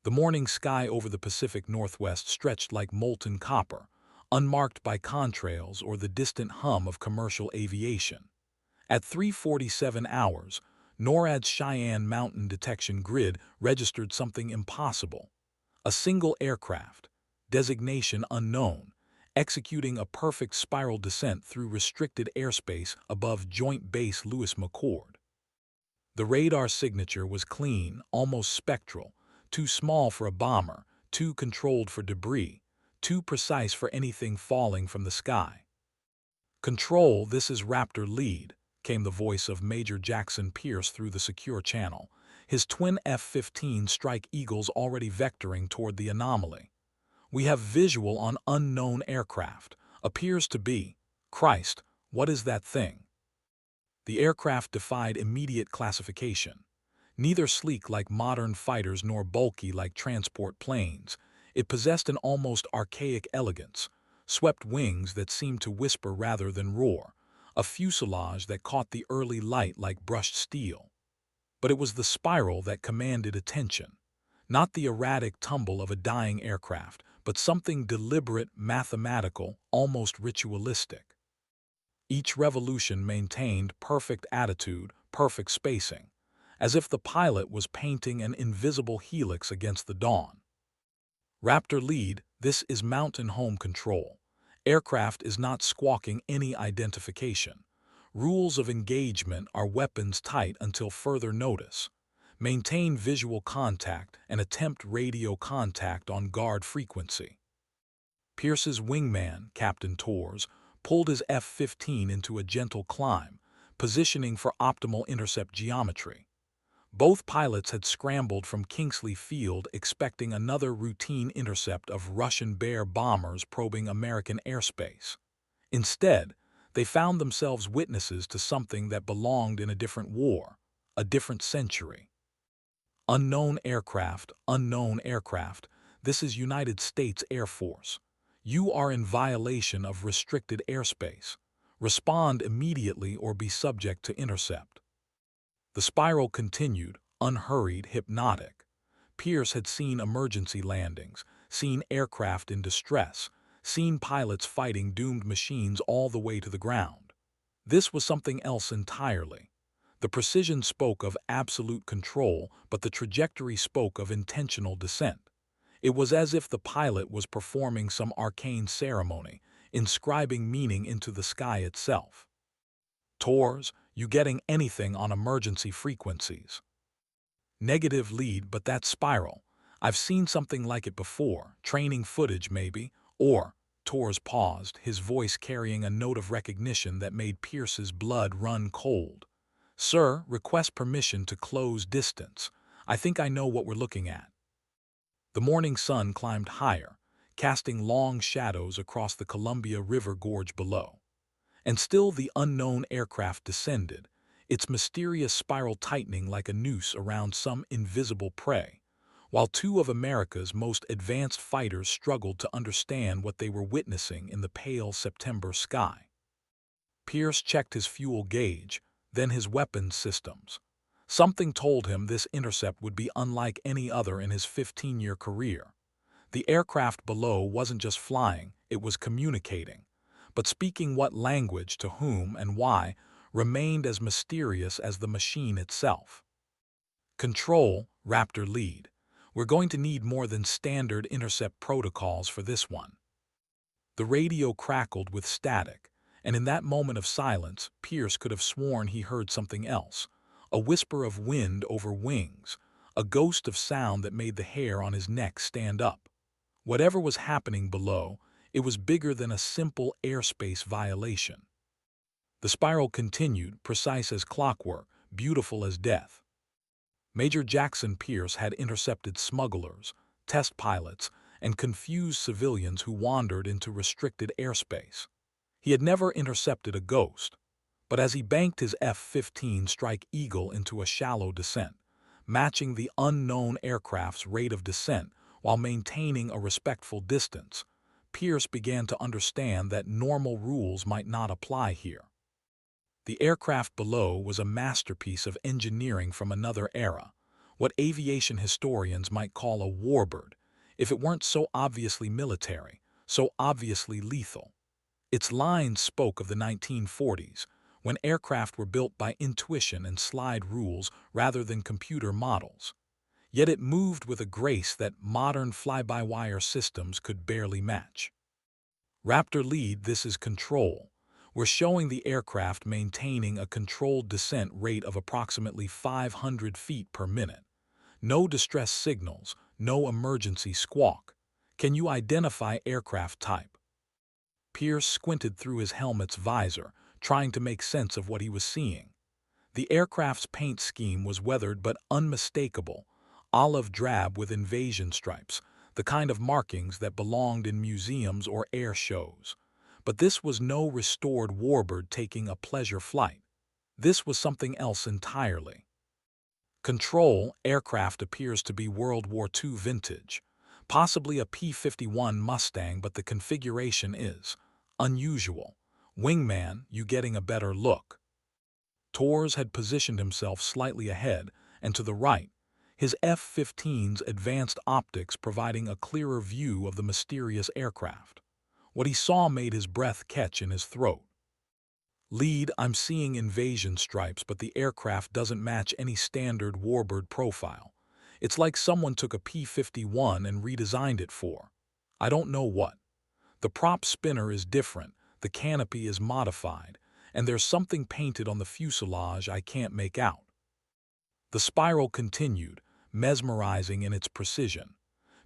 The morning sky over the Pacific Northwest stretched like molten copper, unmarked by contrails or the distant hum of commercial aviation. At 3:47 hours, NORAD's Cheyenne Mountain Detection Grid registered something impossible. A single aircraft, designation unknown, executing a perfect spiral descent through restricted airspace above Joint Base Lewis-McChord. The radar signature was clean, almost spectral, too small for a bomber, too controlled for debris, too precise for anything falling from the sky. "Control, this is Raptor Lead," came the voice of Major Jackson Pierce through the secure channel, his twin F-15 Strike Eagles already vectoring toward the anomaly. "We have visual on unknown aircraft. Appears to be. Christ, what is that thing?" The aircraft defied immediate classification. Neither sleek like modern fighters nor bulky like transport planes, it possessed an almost archaic elegance, swept wings that seemed to whisper rather than roar, a fuselage that caught the early light like brushed steel. But it was the spiral that commanded attention. Not the erratic tumble of a dying aircraft, but something deliberate, mathematical, almost ritualistic. Each revolution maintained perfect attitude, perfect spacing, as if the pilot was painting an invisible helix against the dawn. "Raptor Lead, this is Mountain Home Control. Aircraft is not squawking any identification. Rules of engagement are weapons tight until further notice. Maintain visual contact and attempt radio contact on guard frequency." Pierce's wingman, Captain Torres, pulled his F-15 into a gentle climb, positioning for optimal intercept geometry. Both pilots had scrambled from Kingsley Field expecting another routine intercept of Russian Bear bombers probing American airspace. Instead, they found themselves witnesses to something that belonged in a different war, a different century. Unknown aircraft, this is United States Air Force. You are in violation of restricted airspace. Respond immediately or be subject to intercept. The spiral continued, unhurried, hypnotic. Pierce had seen emergency landings, seen aircraft in distress, seen pilots fighting doomed machines all the way to the ground. This was something else entirely. The precision spoke of absolute control, but the trajectory spoke of intentional descent. It was as if the pilot was performing some arcane ceremony, inscribing meaning into the sky itself. "Torres, you getting anything on emergency frequencies?" "Negative Lead, but that spiral. I've seen something like it before, training footage maybe, or..." Torres paused, his voice carrying a note of recognition that made Pierce's blood run cold. "Sir, request permission to close distance. I think I know what we're looking at." The morning sun climbed higher, casting long shadows across the Columbia River gorge below. And still the unknown aircraft descended, its mysterious spiral tightening like a noose around some invisible prey, while two of America's most advanced fighters struggled to understand what they were witnessing in the pale September sky. Pierce checked his fuel gauge, then his weapons systems. Something told him this intercept would be unlike any other in his 15-year career. The aircraft below wasn't just flying, it was communicating. But speaking what language, to whom, and why, remained as mysterious as the machine itself. "Control, Raptor Lead. We're going to need more than standard intercept protocols for this one." The radio crackled with static, and in that moment of silence, Pierce could have sworn he heard something else. A whisper of wind over wings, a ghost of sound that made the hair on his neck stand up. Whatever was happening below, it was bigger than a simple airspace violation. The spiral continued, precise as clockwork, beautiful as death. Major Jackson Pierce had intercepted smugglers, test pilots, and confused civilians who wandered into restricted airspace. He had never intercepted a ghost, but as he banked his F-15 Strike Eagle into a shallow descent, matching the unknown aircraft's rate of descent while maintaining a respectful distance, Pierce began to understand that normal rules might not apply here. The aircraft below was a masterpiece of engineering from another era, what aviation historians might call a warbird, if it weren't so obviously military, so obviously lethal. Its lines spoke of the 1940s, when aircraft were built by intuition and slide rules rather than computer models. Yet it moved with a grace that modern fly-by-wire systems could barely match. Raptor lead, this is control. We're showing the aircraft maintaining a controlled descent rate of approximately 500 feet per minute. No distress signals, no emergency squawk. Can you identify aircraft type? Pierce squinted through his helmet's visor, trying to make sense of what he was seeing. The aircraft's paint scheme was weathered but unmistakable, olive drab with invasion stripes, the kind of markings that belonged in museums or air shows. But this was no restored warbird taking a pleasure flight. This was something else entirely. Control aircraft appears to be World War II vintage, possibly a P-51 Mustang, but the configuration is unusual. Wingman, you getting a better look. Torres had positioned himself slightly ahead and to the right, his F-15's advanced optics providing a clearer view of the mysterious aircraft. What he saw made his breath catch in his throat. Lead, I'm seeing invasion stripes, but the aircraft doesn't match any standard warbird profile. It's like someone took a P-51 and redesigned it for I don't know what. The prop spinner is different, the canopy is modified, and there's something painted on the fuselage I can't make out. The spiral continued, mesmerizing in its precision.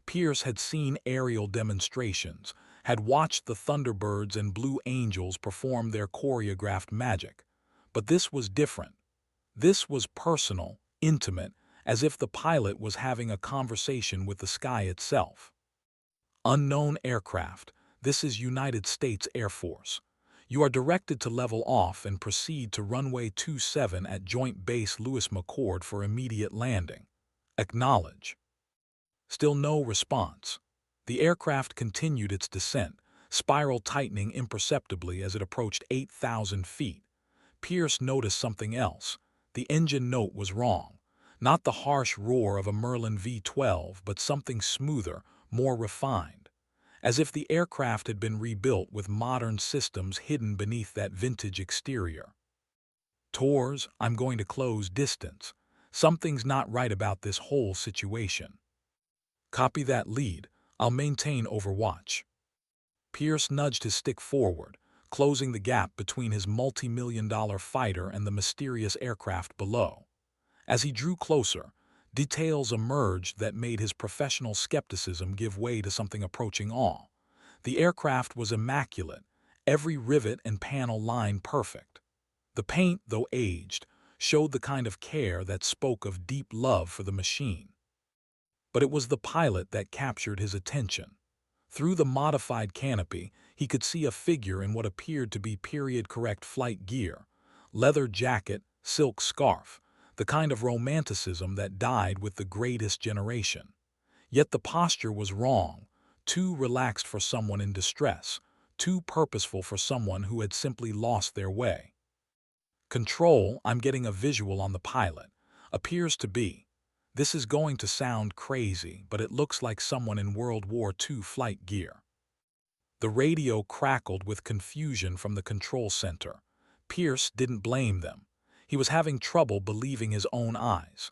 Pierce had seen aerial demonstrations, had watched the Thunderbirds and Blue Angels perform their choreographed magic. But this was different. This was personal, intimate, as if the pilot was having a conversation with the sky itself. Unknown aircraft, this is United States Air Force. You are directed to level off and proceed to runway 27 at Joint Base Lewis McChord for immediate landing. Acknowledge. Still no response. The aircraft continued its descent, spiral tightening imperceptibly as it approached 8,000 feet. Pierce noticed something else. The engine note was wrong. Not the harsh roar of a Merlin V-12, but something smoother, more refined. As if the aircraft had been rebuilt with modern systems hidden beneath that vintage exterior. Torres, I'm going to close distance. Something's not right about this whole situation. Copy that, lead. I'll maintain overwatch. Pierce nudged his stick forward, closing the gap between his multi-million-dollar fighter and the mysterious aircraft below. As he drew closer, details emerged that made his professional skepticism give way to something approaching awe. The aircraft was immaculate, every rivet and panel line perfect. The paint, though aged, showed the kind of care that spoke of deep love for the machine. But it was the pilot that captured his attention. Through the modified canopy, he could see a figure in what appeared to be period-correct flight gear, leather jacket, silk scarf, the kind of romanticism that died with the greatest generation. Yet the posture was wrong, too relaxed for someone in distress, too purposeful for someone who had simply lost their way. Control, I'm getting a visual on the pilot, appears to be. This is going to sound crazy, but it looks like someone in World War II flight gear. The radio crackled with confusion from the control center. Pierce didn't blame them. He was having trouble believing his own eyes.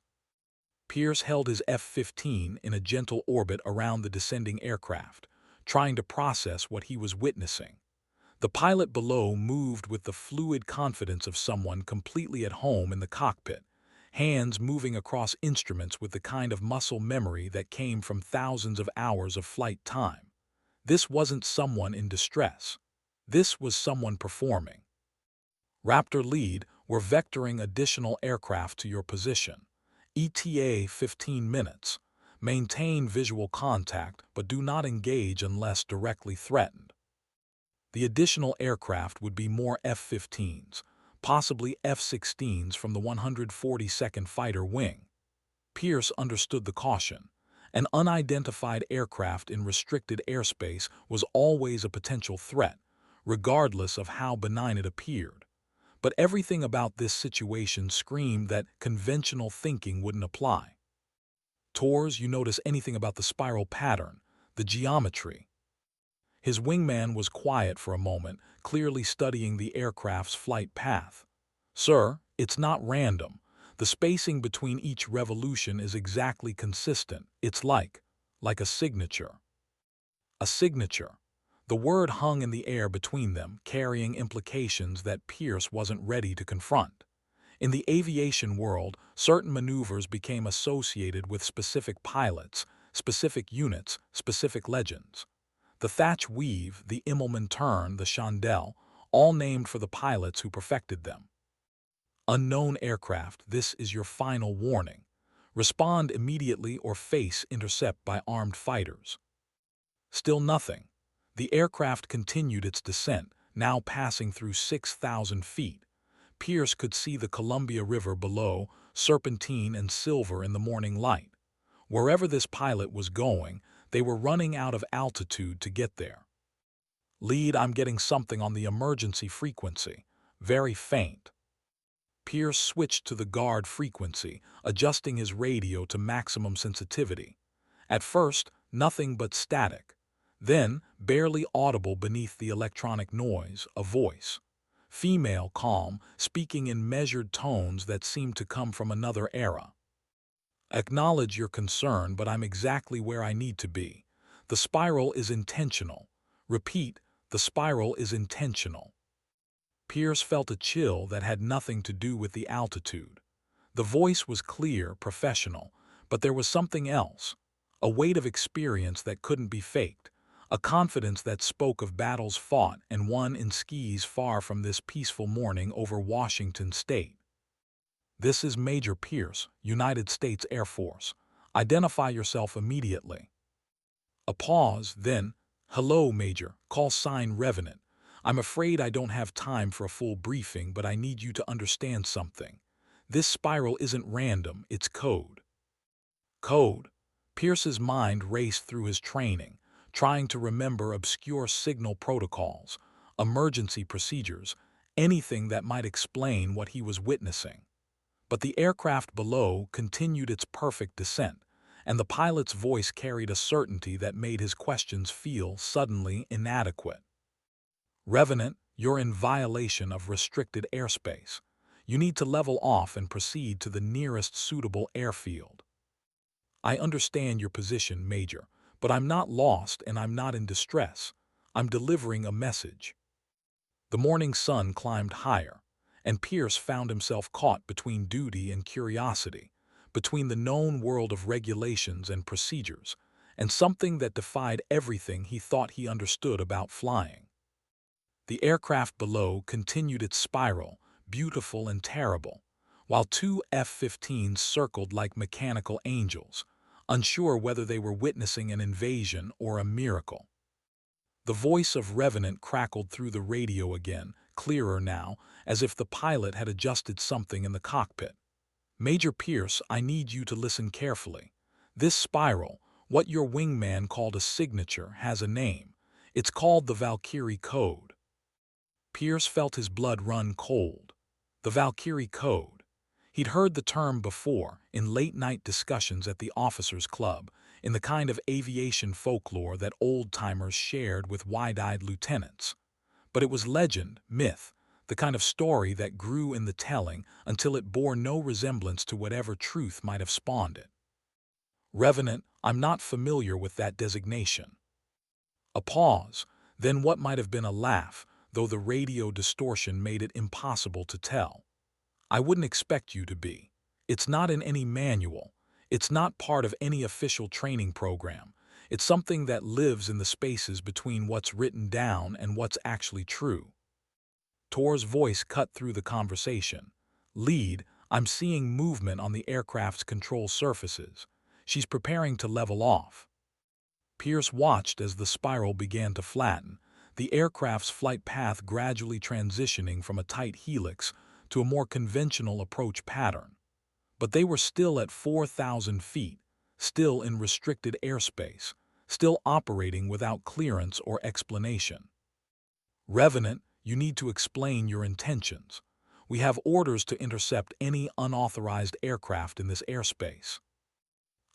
Pierce held his F-15 in a gentle orbit around the descending aircraft, trying to process what he was witnessing. The pilot below moved with the fluid confidence of someone completely at home in the cockpit, hands moving across instruments with the kind of muscle memory that came from thousands of hours of flight time. This wasn't someone in distress. This was someone performing. Raptor lead, we're vectoring additional aircraft to your position. ETA 15 minutes. Maintain visual contact, but do not engage unless directly threatened. The additional aircraft would be more F-15s, possibly F-16s from the 142nd Fighter Wing. Pierce understood the caution. An unidentified aircraft in restricted airspace was always a potential threat, regardless of how benign it appeared. But everything about this situation screamed that conventional thinking wouldn't apply. Tours, you notice anything about the spiral pattern, the geometry? His wingman was quiet for a moment, clearly studying the aircraft's flight path. Sir, it's not random. The spacing between each revolution is exactly consistent. It's like a signature. A signature. The word hung in the air between them, carrying implications that Pierce wasn't ready to confront. In the aviation world, certain maneuvers became associated with specific pilots, specific units, specific legends. The Thatch weave, the Immelman turn, the Chandelle, all named for the pilots who perfected them. Unknown aircraft, this is your final warning. Respond immediately or face intercept by armed fighters. Still nothing. The aircraft continued its descent, now passing through 6,000 feet. Pierce could see the Columbia River below, serpentine and silver in the morning light. Wherever this pilot was going, they were running out of altitude to get there. Lead, I'm getting something on the emergency frequency. Very faint. Pierce switched to the guard frequency, adjusting his radio to maximum sensitivity. At first, nothing but static. Then, barely audible beneath the electronic noise, a voice. Female, calm, speaking in measured tones that seemed to come from another era. Acknowledge your concern, but I'm exactly where I need to be. The spiral is intentional. Repeat, the spiral is intentional. Pierce felt a chill that had nothing to do with the altitude. The voice was clear, professional, but there was something else. A weight of experience that couldn't be faked. A confidence that spoke of battles fought and won in skis far from this peaceful morning over Washington State. This is Major Pierce, United States Air Force. Identify yourself immediately. A pause, then, hello, Major, call sign Revenant. I'm afraid I don't have time for a full briefing, but I need you to understand something. This spiral isn't random, it's code. Code. Pierce's mind raced through his training, trying to remember obscure signal protocols, emergency procedures, anything that might explain what he was witnessing. But the aircraft below continued its perfect descent, and the pilot's voice carried a certainty that made his questions feel suddenly inadequate. Revenant, you're in violation of restricted airspace. You need to level off and proceed to the nearest suitable airfield. I understand your position, Major, but I'm not lost and I'm not in distress. I'm delivering a message. The morning sun climbed higher, and Pierce found himself caught between duty and curiosity, between the known world of regulations and procedures, and something that defied everything he thought he understood about flying. The aircraft below continued its spiral, beautiful and terrible, while two F-15s circled like mechanical angels, unsure whether they were witnessing an invasion or a miracle. The voice of Revenant crackled through the radio again, clearer now, as if the pilot had adjusted something in the cockpit. Major Pierce, I need you to listen carefully. This spiral, what your wingman called a signature, has a name. It's called the Valkyrie Code. Pierce felt his blood run cold. The Valkyrie Code. He'd heard the term before, in late-night discussions at the officers' club, in the kind of aviation folklore that old-timers shared with wide-eyed lieutenants. But it was legend, myth, the kind of story that grew in the telling until it bore no resemblance to whatever truth might have spawned it. Revenant, I'm not familiar with that designation. A pause, then what might have been a laugh, though the radio distortion made it impossible to tell. I wouldn't expect you to be. It's not in any manual. It's not part of any official training program. It's something that lives in the spaces between what's written down and what's actually true. Tor's voice cut through the conversation. Lead, I'm seeing movement on the aircraft's control surfaces. She's preparing to level off. Pierce watched as the spiral began to flatten, the aircraft's flight path gradually transitioning from a tight helix to a more conventional approach pattern. But they were still at 4,000 feet, still in restricted airspace, still operating without clearance or explanation. Revenant, you need to explain your intentions. We have orders to intercept any unauthorized aircraft in this airspace.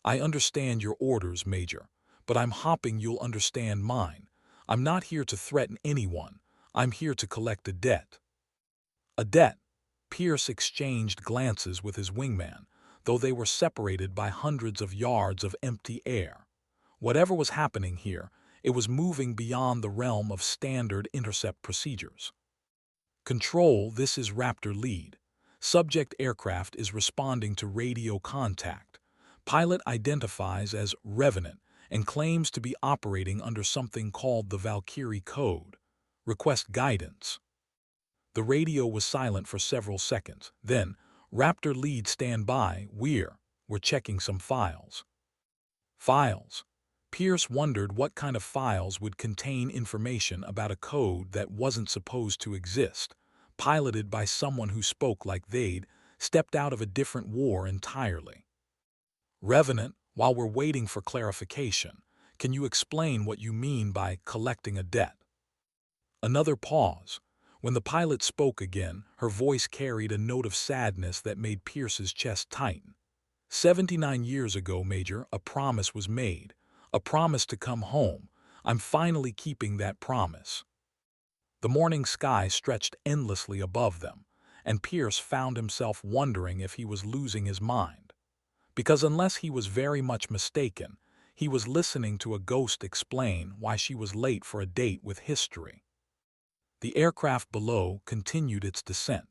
I understand your orders, Major, but I'm hoping you'll understand mine. I'm not here to threaten anyone. I'm here to collect a debt. A debt. Pierce exchanged glances with his wingman, though they were separated by hundreds of yards of empty air. Whatever was happening here, it was moving beyond the realm of standard intercept procedures. Control, this is Raptor lead. Subject aircraft is responding to radio contact. Pilot identifies as Revenant and claims to be operating under something called the Valkyrie code. Request guidance. The radio was silent for several seconds. Then, Raptor lead, stand by, we're checking some files. Files. Pierce wondered what kind of files would contain information about a code that wasn't supposed to exist, piloted by someone who spoke like they'd stepped out of a different war entirely. Revenant, while we're waiting for clarification, can you explain what you mean by collecting a debt? Another pause. When the pilot spoke again, her voice carried a note of sadness that made Pierce's chest tighten. 79 years ago, Major, a promise was made. A promise to come home. I'm finally keeping that promise. The morning sky stretched endlessly above them, and Pierce found himself wondering if he was losing his mind. Because unless he was very much mistaken, he was listening to a ghost explain why she was late for a date with history. The aircraft below continued its descent,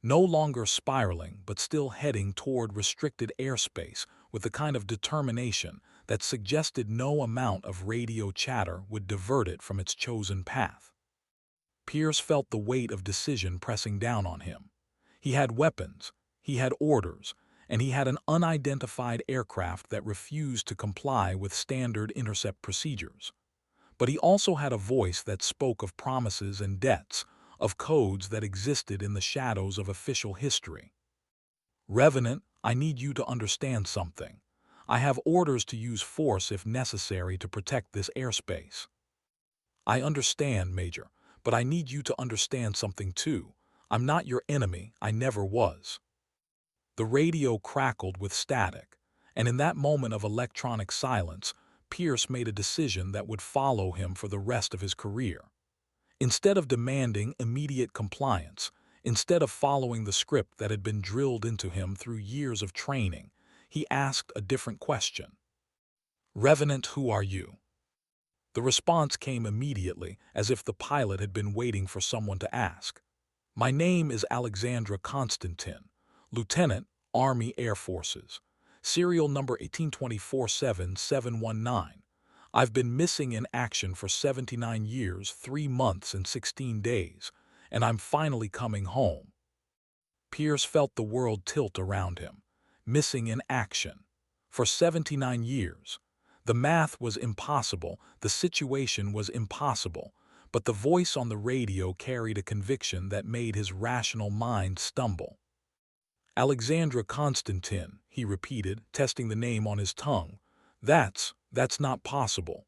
no longer spiraling but still heading toward restricted airspace with the kind of determination that suggested no amount of radio chatter would divert it from its chosen path. Pierce felt the weight of decision pressing down on him. He had weapons, he had orders, and he had an unidentified aircraft that refused to comply with standard intercept procedures. But he also had a voice that spoke of promises and debts, of codes that existed in the shadows of official history. Revenant, I need you to understand something. I have orders to use force if necessary to protect this airspace. I understand, Major, but I need you to understand something too. I'm not your enemy, I never was. The radio crackled with static, and in that moment of electronic silence, Pierce made a decision that would follow him for the rest of his career. Instead of demanding immediate compliance, instead of following the script that had been drilled into him through years of training, he asked a different question. Revenant, who are you? The response came immediately, as if the pilot had been waiting for someone to ask. My name is Alexandra Constantin, Lieutenant, Army Air Forces. Serial number 18247-719. I've been missing in action for 79 years, 3 months, and 16 days, and I'm finally coming home. Pierce felt the world tilt around him. Missing in action. For 79 years. The math was impossible, the situation was impossible, but the voice on the radio carried a conviction that made his rational mind stumble. Alexandra Constantin, he repeated, testing the name on his tongue. That's not possible.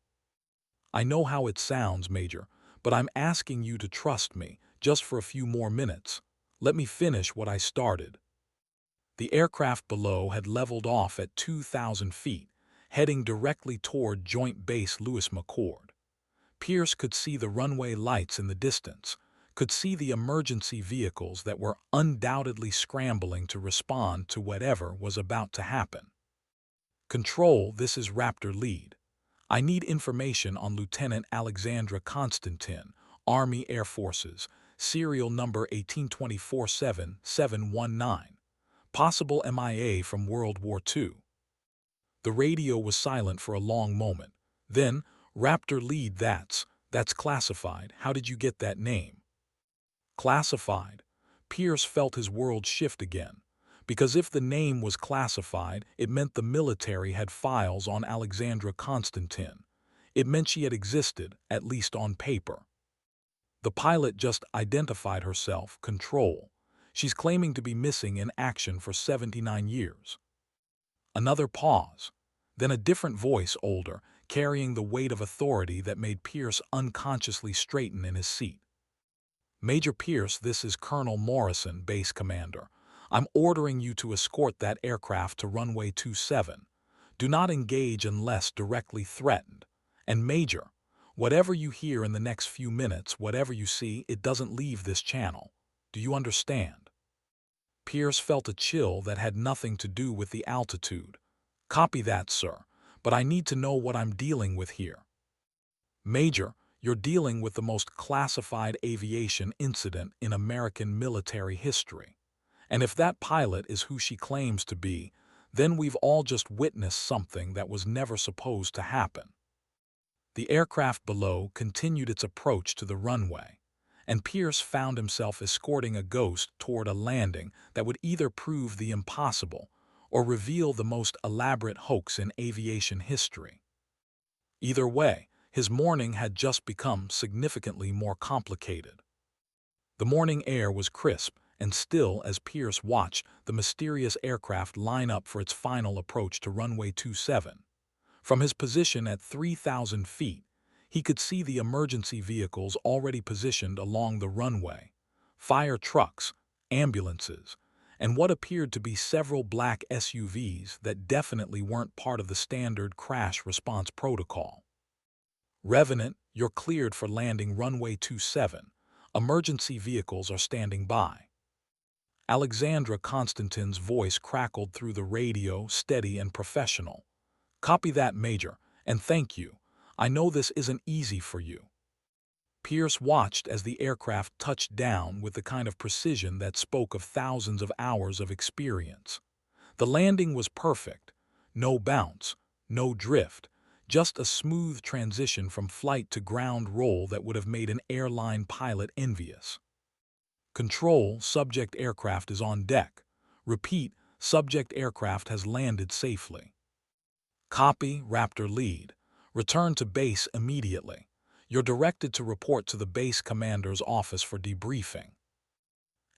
I know how it sounds, Major, but I'm asking you to trust me, just for a few more minutes. Let me finish what I started. The aircraft below had leveled off at 2,000 feet, heading directly toward Joint Base Lewis McChord. Pierce could see the runway lights in the distance, could see the emergency vehicles that were undoubtedly scrambling to respond to whatever was about to happen. Control, this is Raptor lead. I need information on Lieutenant Alexandra Constantin, Army Air Forces, serial number 18247-719. Possible MIA from World War II. The radio was silent for a long moment. Then, Raptor lead, that's classified. How did you get that name? Classified. Pierce felt his world shift again. Because if the name was classified, it meant the military had files on Alexandra Constantin. It meant she had existed, at least on paper. The pilot just identified herself, Control. She's claiming to be missing in action for 79 years. Another pause. Then a different voice, older, carrying the weight of authority that made Pierce unconsciously straighten in his seat. Major Pierce, this is Colonel Morrison, Base Commander. I'm ordering you to escort that aircraft to runway 27. Do not engage unless directly threatened. And Major, whatever you hear in the next few minutes, whatever you see, it doesn't leave this channel. Do you understand? Pierce felt a chill that had nothing to do with the altitude. Copy that, sir, but I need to know what I'm dealing with here. Major, you're dealing with the most classified aviation incident in American military history. And if that pilot is who she claims to be, then we've all just witnessed something that was never supposed to happen. The aircraft below continued its approach to the runway, and Pierce found himself escorting a ghost toward a landing that would either prove the impossible or reveal the most elaborate hoax in aviation history. Either way, his morning had just become significantly more complicated. The morning air was crisp and still as Pierce watched the mysterious aircraft line up for its final approach to runway 27. From his position at 3,000 feet, he could see the emergency vehicles already positioned along the runway, fire trucks, ambulances, and what appeared to be several black SUVs that definitely weren't part of the standard crash response protocol. Revenant, you're cleared for landing runway 27. Emergency vehicles are standing by. Alexandra Constantine's voice crackled through the radio, steady and professional. Copy that, Major, and thank you. I know this isn't easy for you. Pierce watched as the aircraft touched down with the kind of precision that spoke of thousands of hours of experience. The landing was perfect. No bounce, no drift, just a smooth transition from flight to ground roll that would have made an airline pilot envious. Control, subject aircraft is on deck. Repeat, subject aircraft has landed safely. Copy, Raptor lead. Return to base immediately. You're directed to report to the base commander's office for debriefing.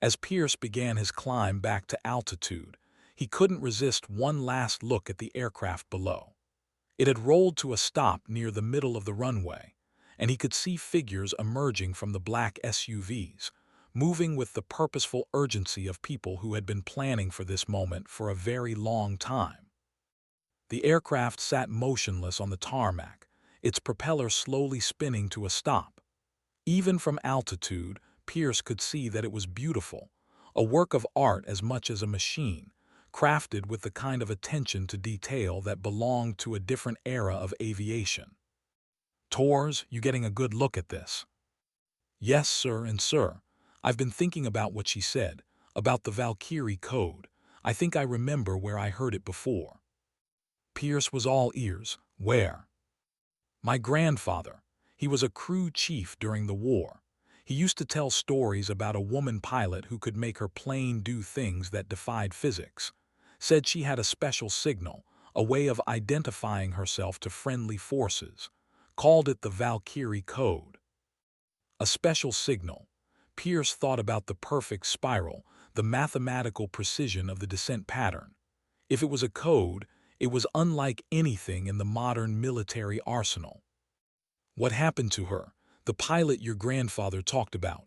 As Pierce began his climb back to altitude, he couldn't resist one last look at the aircraft below. It had rolled to a stop near the middle of the runway, and he could see figures emerging from the black SUVs, moving with the purposeful urgency of people who had been planning for this moment for a very long time. The aircraft sat motionless on the tarmac, its propeller slowly spinning to a stop. Even from altitude, Pierce could see that it was beautiful, a work of art as much as a machine, crafted with the kind of attention to detail that belonged to a different era of aviation. Tors, you getting a good look at this? Yes, sir, and sir, I've been thinking about what she said, about the Valkyrie code. I think I remember where I heard it before. Pierce was all ears. Where? My grandfather. He was a crew chief during the war. He used to tell stories about a woman pilot who could make her plane do things that defied physics. Said she had a special signal, a way of identifying herself to friendly forces. Called it the Valkyrie code. A special signal. Pierce thought about the perfect spiral, the mathematical precision of the descent pattern. If it was a code, it was unlike anything in the modern military arsenal. What happened to her, the pilot your grandfather talked about?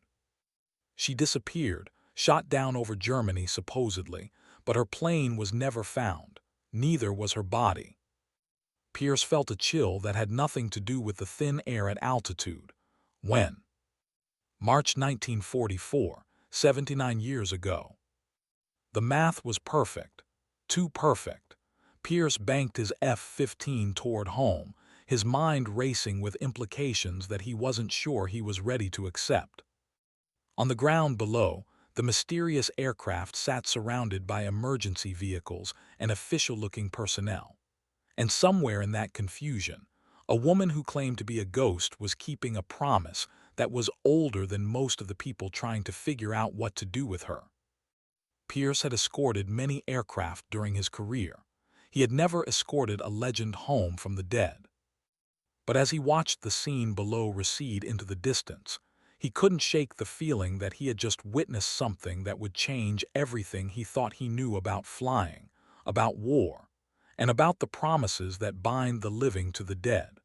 She disappeared, shot down over Germany supposedly, but her plane was never found. Neither was her body. Pierce felt a chill that had nothing to do with the thin air at altitude. When? March 1944, 79 years ago. The math was perfect. Too perfect. Pierce banked his F-15 toward home, his mind racing with implications that he wasn't sure he was ready to accept. On the ground below, the mysterious aircraft sat surrounded by emergency vehicles and official-looking personnel. And somewhere in that confusion, a woman who claimed to be a ghost was keeping a promise that was older than most of the people trying to figure out what to do with her. Pierce had escorted many aircraft during his career. He had never escorted a legend home from the dead. But as he watched the scene below recede into the distance, he couldn't shake the feeling that he had just witnessed something that would change everything he thought he knew about flying, about war, and about the promises that bind the living to the dead.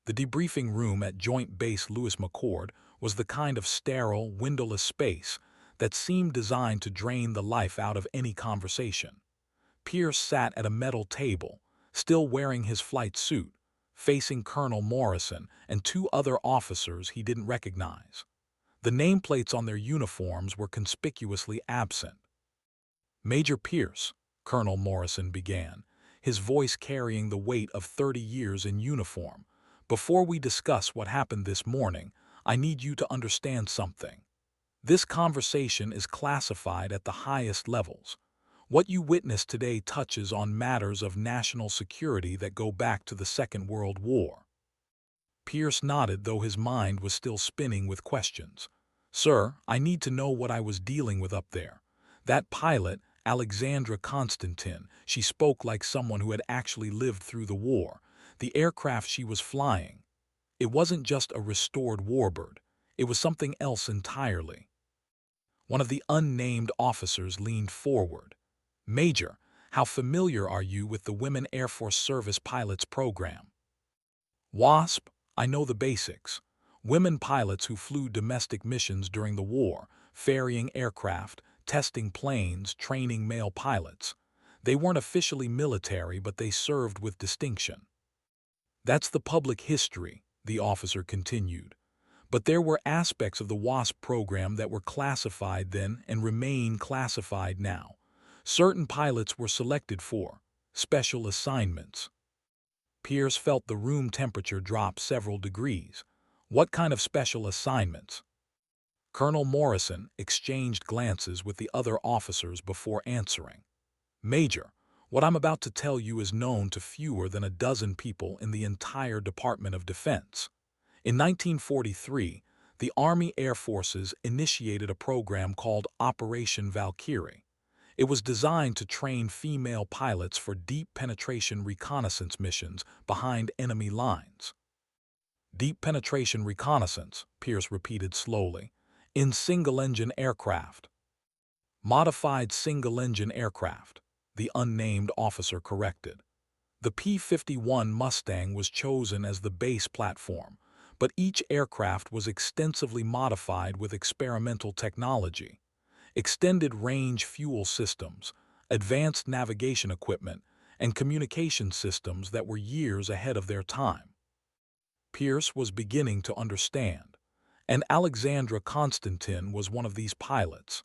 The debriefing room at Joint Base Lewis McChord was the kind of sterile, windowless space that seemed designed to drain the life out of any conversation. Pierce sat at a metal table, still wearing his flight suit, facing Colonel Morrison and two other officers he didn't recognize. The nameplates on their uniforms were conspicuously absent. "Major Pierce," Colonel Morrison began, his voice carrying the weight of 30 years in uniform, "before we discuss what happened this morning, I need you to understand something. This conversation is classified at the highest levels. What you witnessed today touches on matters of national security that go back to the Second World War." Pierce nodded, though his mind was still spinning with questions. "Sir, I need to know what I was dealing with up there. That pilot, Alexandra Constantin," she spoke like someone who had actually lived through the war. "The aircraft she was flying. It wasn't just a restored warbird. It was something else entirely." One of the unnamed officers leaned forward. "Major, how familiar are you with the Women Air Force Service Pilots program?" "WASP, I know the basics. Women pilots who flew domestic missions during the war, ferrying aircraft, testing planes, training male pilots. They weren't officially military, but they served with distinction." "That's the public history," the officer continued. "But there were aspects of the WASP program that were classified then and remain classified now. Certain pilots were selected for special assignments." Pierce felt the room temperature drop several degrees. "What kind of special assignments?" Colonel Morrison exchanged glances with the other officers before answering. "Major, what I'm about to tell you is known to fewer than a dozen people in the entire Department of Defense. In 1943, the Army Air Forces initiated a program called Operation Valkyrie. It was designed to train female pilots for deep penetration reconnaissance missions behind enemy lines." "Deep penetration reconnaissance," Pierce repeated slowly, "in single-engine aircraft." "Modified single-engine aircraft," the unnamed officer corrected. "The P-51 Mustang was chosen as the base platform, but each aircraft was extensively modified with experimental technology. Extended-range fuel systems, advanced navigation equipment, and communication systems that were years ahead of their time." Pierce was beginning to understand, and Alexandra Constantin was one of these pilots.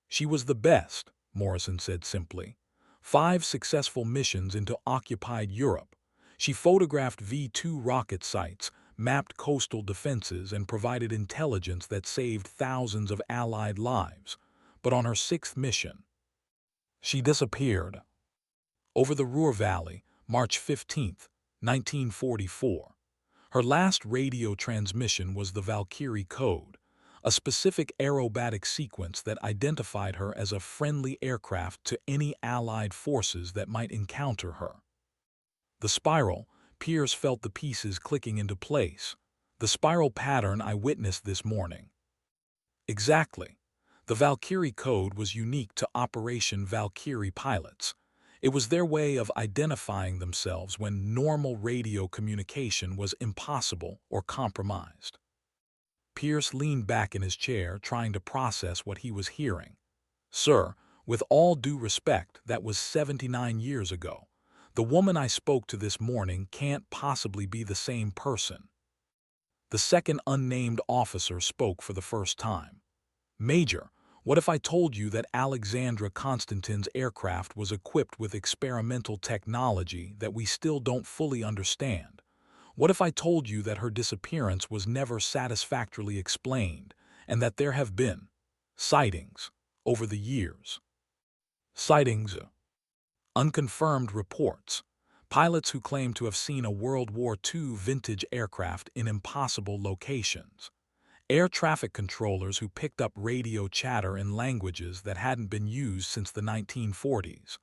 "She was the best," Morrison said simply. 5 successful missions into occupied Europe. She photographed V-2 rocket sites, mapped coastal defenses, and provided intelligence that saved thousands of Allied lives. But on her 6th mission, she disappeared. Over the Ruhr Valley, March 15, 1944. Her last radio transmission was the Valkyrie code, a specific aerobatic sequence that identified her as a friendly aircraft to any Allied forces that might encounter her. The spiral, Pierce felt the pieces clicking into place. "The spiral pattern I witnessed this morning." "Exactly. The Valkyrie code was unique to Operation Valkyrie pilots. It was their way of identifying themselves when normal radio communication was impossible or compromised." Pierce leaned back in his chair, trying to process what he was hearing. "Sir, with all due respect, that was 79 years ago. The woman I spoke to this morning can't possibly be the same person." The second unnamed officer spoke for the first time. "Major, what if I told you that Alexandra Constantin's aircraft was equipped with experimental technology that we still don't fully understand? What if I told you that her disappearance was never satisfactorily explained, and that there have been sightings over the years?" "Sightings?" "Unconfirmed reports. Pilots who claim to have seen a World War II vintage aircraft in impossible locations. Air traffic controllers who picked up radio chatter in languages that hadn't been used since the 1940s.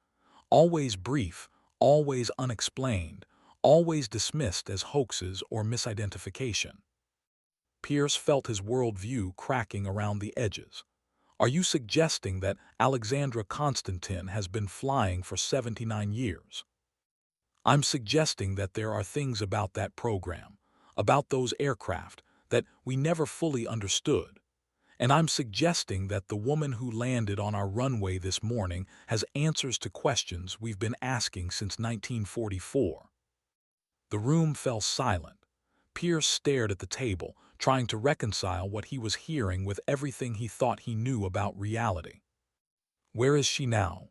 Always brief, always unexplained, always dismissed as hoaxes or misidentification." Pierce felt his worldview cracking around the edges. "Are you suggesting that Alexandra Constantin has been flying for 79 years? "I'm suggesting that there are things about that program, about those aircraft, that we never fully understood. And I'm suggesting that the woman who landed on our runway this morning has answers to questions we've been asking since 1944. The room fell silent. Pierce stared at the table, trying to reconcile what he was hearing with everything he thought he knew about reality. "Where is she now?"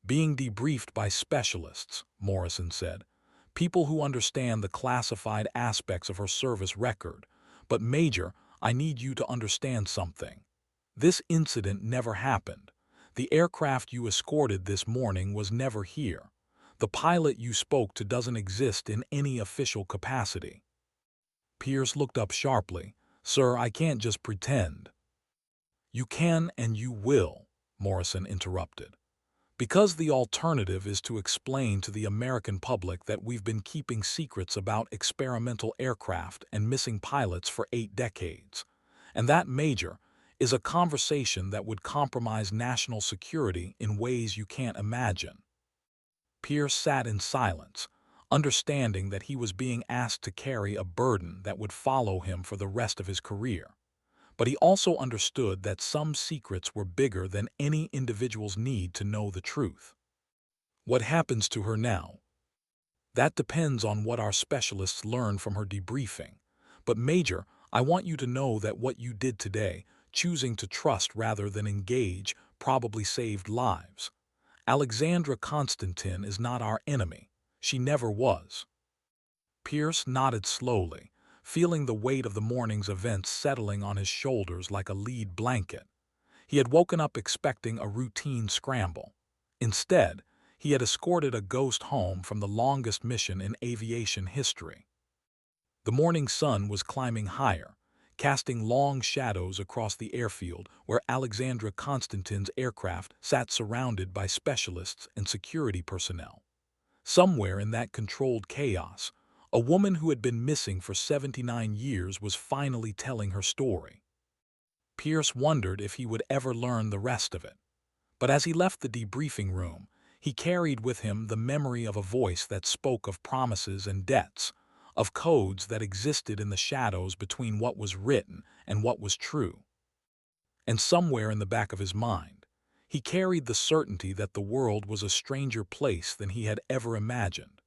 "Being debriefed by specialists," Morrison said. "People who understand the classified aspects of her service record. But Major, I need you to understand something. This incident never happened. The aircraft you escorted this morning was never here. The pilot you spoke to doesn't exist in any official capacity." Pierce looked up sharply. "Sir, I can't just pretend." "You can and you will," Morrison interrupted. "Because the alternative is to explain to the American public that we've been keeping secrets about experimental aircraft and missing pilots for 8 decades. And that, Major, is a conversation that would compromise national security in ways you can't imagine." Pierce sat in silence, understanding that he was being asked to carry a burden that would follow him for the rest of his career. But he also understood that some secrets were bigger than any individual's need to know the truth. "What happens to her now?" "That depends on what our specialists learn from her debriefing. But Major, I want you to know that what you did today, choosing to trust rather than engage, probably saved lives. Alexandra Constantine is not our enemy. She never was." Pierce nodded slowly, feeling the weight of the morning's events settling on his shoulders like a lead blanket. He had woken up expecting a routine scramble. Instead, he had escorted a ghost home from the longest mission in aviation history. The morning sun was climbing higher, casting long shadows across the airfield where Alexandra Constantine's aircraft sat surrounded by specialists and security personnel. Somewhere in that controlled chaos, a woman who had been missing for 79 years was finally telling her story. Pierce wondered if he would ever learn the rest of it. But as he left the debriefing room, he carried with him the memory of a voice that spoke of promises and debts, of codes that existed in the shadows between what was written and what was true. And somewhere in the back of his mind, he carried the certainty that the world was a stranger place than he had ever imagined,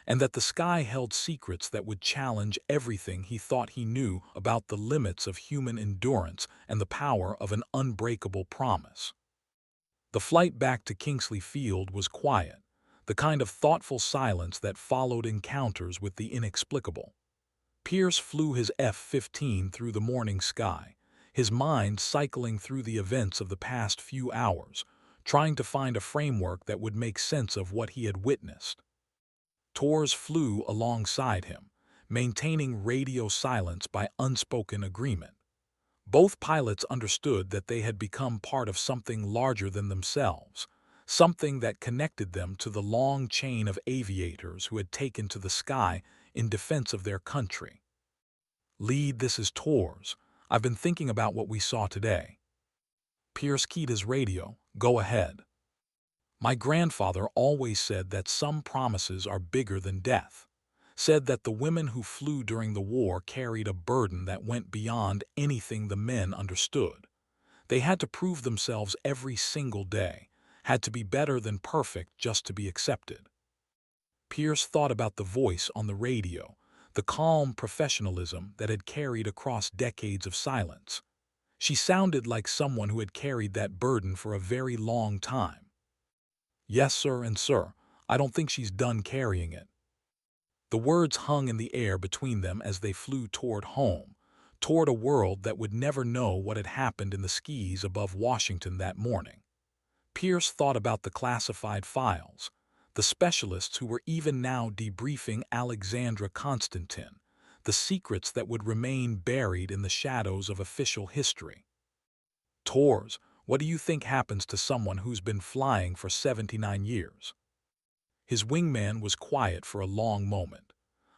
and that the sky held secrets that would challenge everything he thought he knew about the limits of human endurance and the power of an unbreakable promise. The flight back to Kingsley Field was quiet, the kind of thoughtful silence that followed encounters with the inexplicable. Pierce flew his F-15 through the morning sky, his mind cycling through the events of the past few hours, trying to find a framework that would make sense of what he had witnessed. Torres flew alongside him, maintaining radio silence by unspoken agreement. Both pilots understood that they had become part of something larger than themselves, something that connected them to the long chain of aviators who had taken to the sky in defense of their country. "Lead, this is Torres. I've been thinking about what we saw today." Pierce keyed his radio. "Go ahead." "My grandfather always said that some promises are bigger than death. Said that the women who flew during the war carried a burden that went beyond anything the men understood. They had to prove themselves every single day, had to be better than perfect just to be accepted." Pierce thought about the voice on the radio, the calm professionalism that had carried across decades of silence. She sounded like someone who had carried that burden for a very long time. "Yes, sir, and sir, I don't think she's done carrying it." The words hung in the air between them as they flew toward home, toward a world that would never know what had happened in the skies above Washington that morning. Pierce thought about the classified files, the specialists who were even now debriefing Alexandra Constantine, the secrets that would remain buried in the shadows of official history. "Torres, what do you think happens to someone who's been flying for 79 years? His wingman was quiet for a long moment.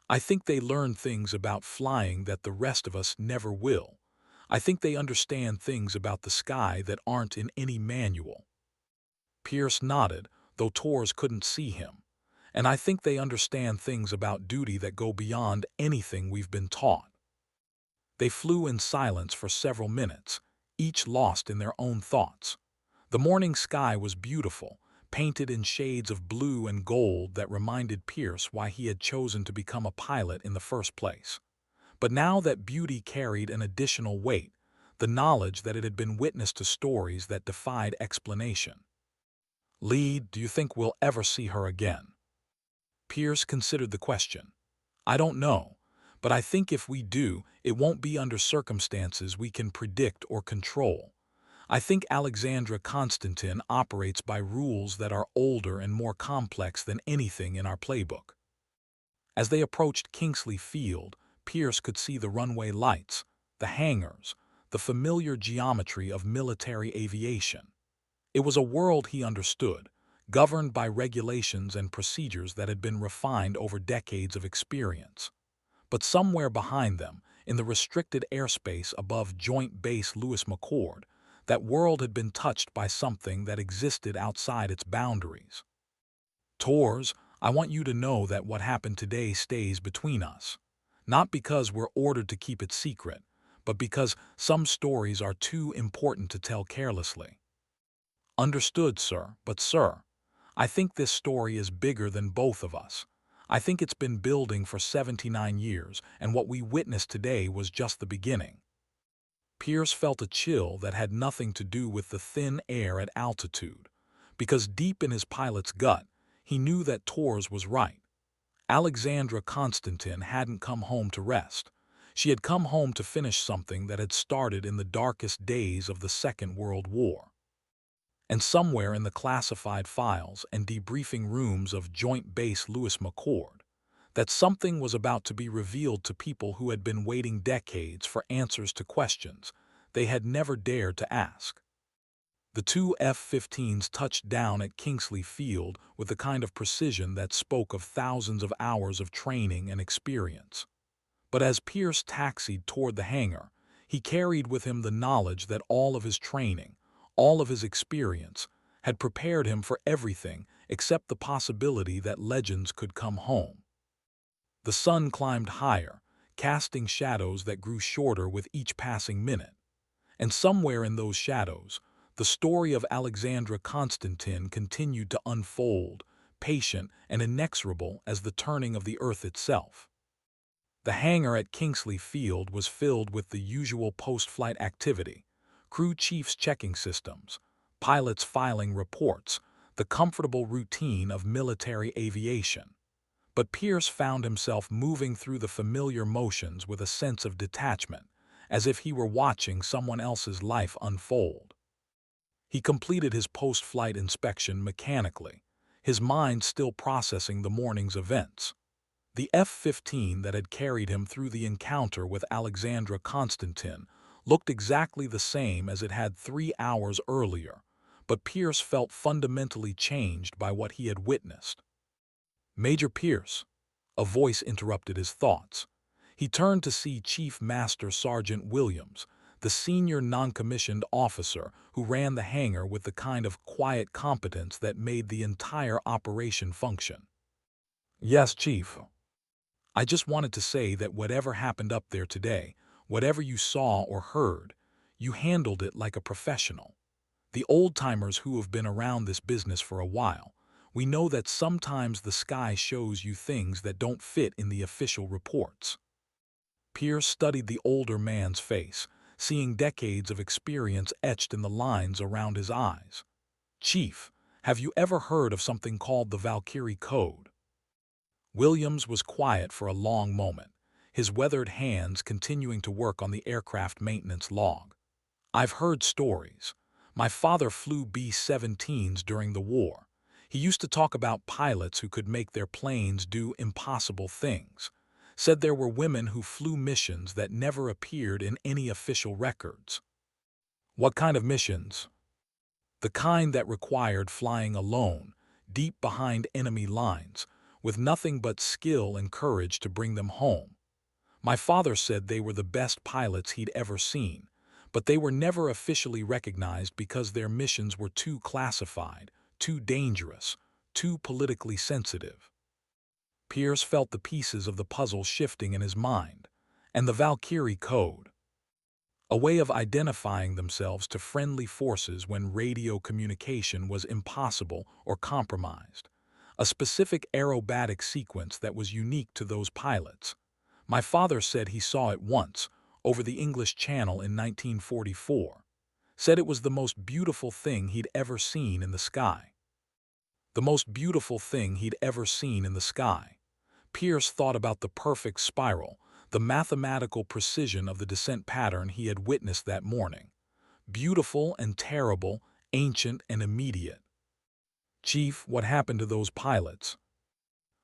"I think they learn things about flying that the rest of us never will. I think they understand things about the sky that aren't in any manual." Pierce nodded, though Torres couldn't see him. "And I think they understand things about duty that go beyond anything we've been taught." They flew in silence for several minutes, each lost in their own thoughts. The morning sky was beautiful, painted in shades of blue and gold that reminded Pierce why he had chosen to become a pilot in the first place. But now that beauty carried an additional weight, the knowledge that it had been witness to stories that defied explanation. "Lee, do you think we'll ever see her again?" Pierce considered the question. "I don't know, but I think if we do, it won't be under circumstances we can predict or control. I think Alexandra Constantine operates by rules that are older and more complex than anything in our playbook." As they approached Kingsley Field, Pierce could see the runway lights, the hangars, the familiar geometry of military aviation. It was a world he understood, governed by regulations and procedures that had been refined over decades of experience. But somewhere behind them, in the restricted airspace above Joint Base Lewis McChord, that world had been touched by something that existed outside its boundaries. "Tors, I want you to know that what happened today stays between us. Not because we're ordered to keep it secret, but because some stories are too important to tell carelessly." "Understood, sir, but sir, I think this story is bigger than both of us. I think it's been building for 79 years, and what we witnessed today was just the beginning." Pierce felt a chill that had nothing to do with the thin air at altitude, because deep in his pilot's gut, he knew that Tors was right. Alexandra Constantine hadn't come home to rest. She had come home to finish something that had started in the darkest days of the Second World War. And somewhere in the classified files and debriefing rooms of Joint Base Lewis McChord, that something was about to be revealed to people who had been waiting decades for answers to questions they had never dared to ask. The two F-15s touched down at Kingsley Field with the kind of precision that spoke of thousands of hours of training and experience. But as Pierce taxied toward the hangar, he carried with him the knowledge that all of his training, all of his experience, had prepared him for everything except the possibility that legends could come home. The sun climbed higher, casting shadows that grew shorter with each passing minute. And somewhere in those shadows, the story of Alexandra Constantine continued to unfold, patient and inexorable as the turning of the earth itself. The hangar at Kingsley Field was filled with the usual post-flight activity, crew chiefs checking systems, pilots filing reports, the comfortable routine of military aviation. But Pierce found himself moving through the familiar motions with a sense of detachment, as if he were watching someone else's life unfold. He completed his post-flight inspection mechanically, his mind still processing the morning's events. The F-15 that had carried him through the encounter with Alexandra Constantine looked exactly the same as it had 3 hours earlier, but Pierce felt fundamentally changed by what he had witnessed. "Major Pierce," a voice interrupted his thoughts. He turned to see Chief Master Sergeant Williams, the senior non-commissioned officer who ran the hangar with the kind of quiet competence that made the entire operation function. "Yes, Chief. I just wanted to say that whatever happened up there today, whatever you saw or heard, you handled it like a professional. The old-timers who have been around this business for a while, we know that sometimes the sky shows you things that don't fit in the official reports." Pierce studied the older man's face, seeing decades of experience etched in the lines around his eyes. "Chief, have you ever heard of something called the Valkyrie Code?" Williams was quiet for a long moment, his weathered hands continuing to work on the aircraft maintenance log. "I've heard stories. My father flew B-17s during the war. He used to talk about pilots who could make their planes do impossible things. Said there were women who flew missions that never appeared in any official records." "What kind of missions?" "The kind that required flying alone, deep behind enemy lines, with nothing but skill and courage to bring them home. My father said they were the best pilots he'd ever seen, but they were never officially recognized because their missions were too classified, too dangerous, too politically sensitive." Pierce felt the pieces of the puzzle shifting in his mind. "And the Valkyrie Code?" a way of identifying themselves to friendly forces when radio communication was impossible or compromised. A specific aerobatic sequence that was unique to those pilots. My father said he saw it once, over the English Channel in 1944. Said it was the most beautiful thing he'd ever seen in the sky. The most beautiful thing he'd ever seen in the sky. Pierce thought about the perfect spiral, the mathematical precision of the descent pattern he had witnessed that morning. Beautiful and terrible, ancient and immediate. Chief, what happened to those pilots?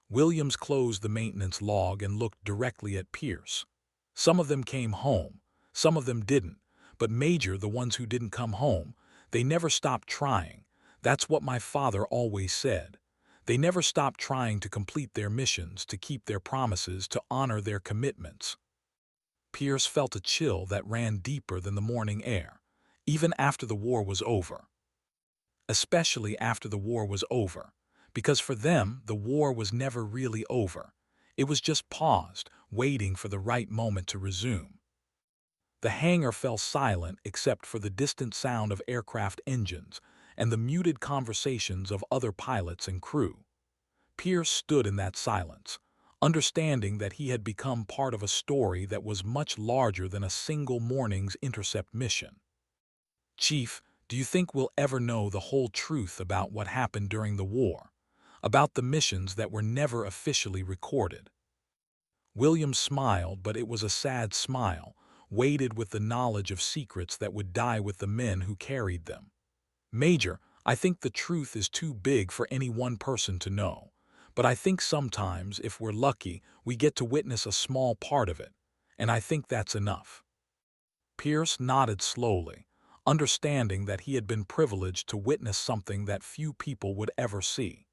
Williams closed the maintenance log and looked directly at Pierce. Some of them came home, some of them didn't, but Major, the ones who didn't come home, they never stopped trying. That's what my father always said. They never stopped trying to complete their missions, to keep their promises, to honor their commitments. Pierce felt a chill that ran deeper than the morning air, even after the war was over. Especially after the war was over, because for them, the war was never really over. It was just paused, waiting for the right moment to resume. The hangar fell silent except for the distant sound of aircraft engines and the muted conversations of other pilots and crew. Pierce stood in that silence, understanding that he had become part of a story that was much larger than a single morning's intercept mission. Chief, do you think we'll ever know the whole truth about what happened during the war? About the missions that were never officially recorded? William smiled, but it was a sad smile, weighted with the knowledge of secrets that would die with the men who carried them. Major, I think the truth is too big for any one person to know. But I think sometimes, if we're lucky, we get to witness a small part of it. And I think that's enough. Pierce nodded slowly, understanding that he had been privileged to witness something that few people would ever see.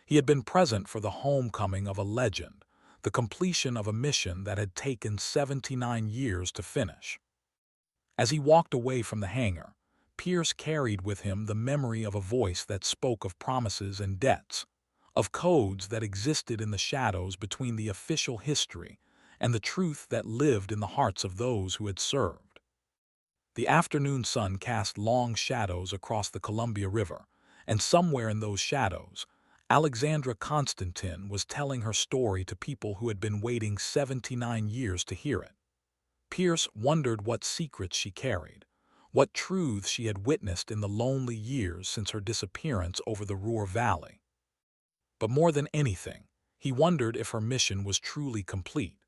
He had been present for the homecoming of a legend, the completion of a mission that had taken 79 years to finish. As he walked away from the hangar, Pierce carried with him the memory of a voice that spoke of promises and debts, of codes that existed in the shadows between the official history and the truth that lived in the hearts of those who had served. The afternoon sun cast long shadows across the Columbia River, and somewhere in those shadows, Alexandra Constantine was telling her story to people who had been waiting 79 years to hear it. Pierce wondered what secrets she carried, what truths she had witnessed in the lonely years since her disappearance over the Ruhr Valley. But more than anything, he wondered if her mission was truly complete,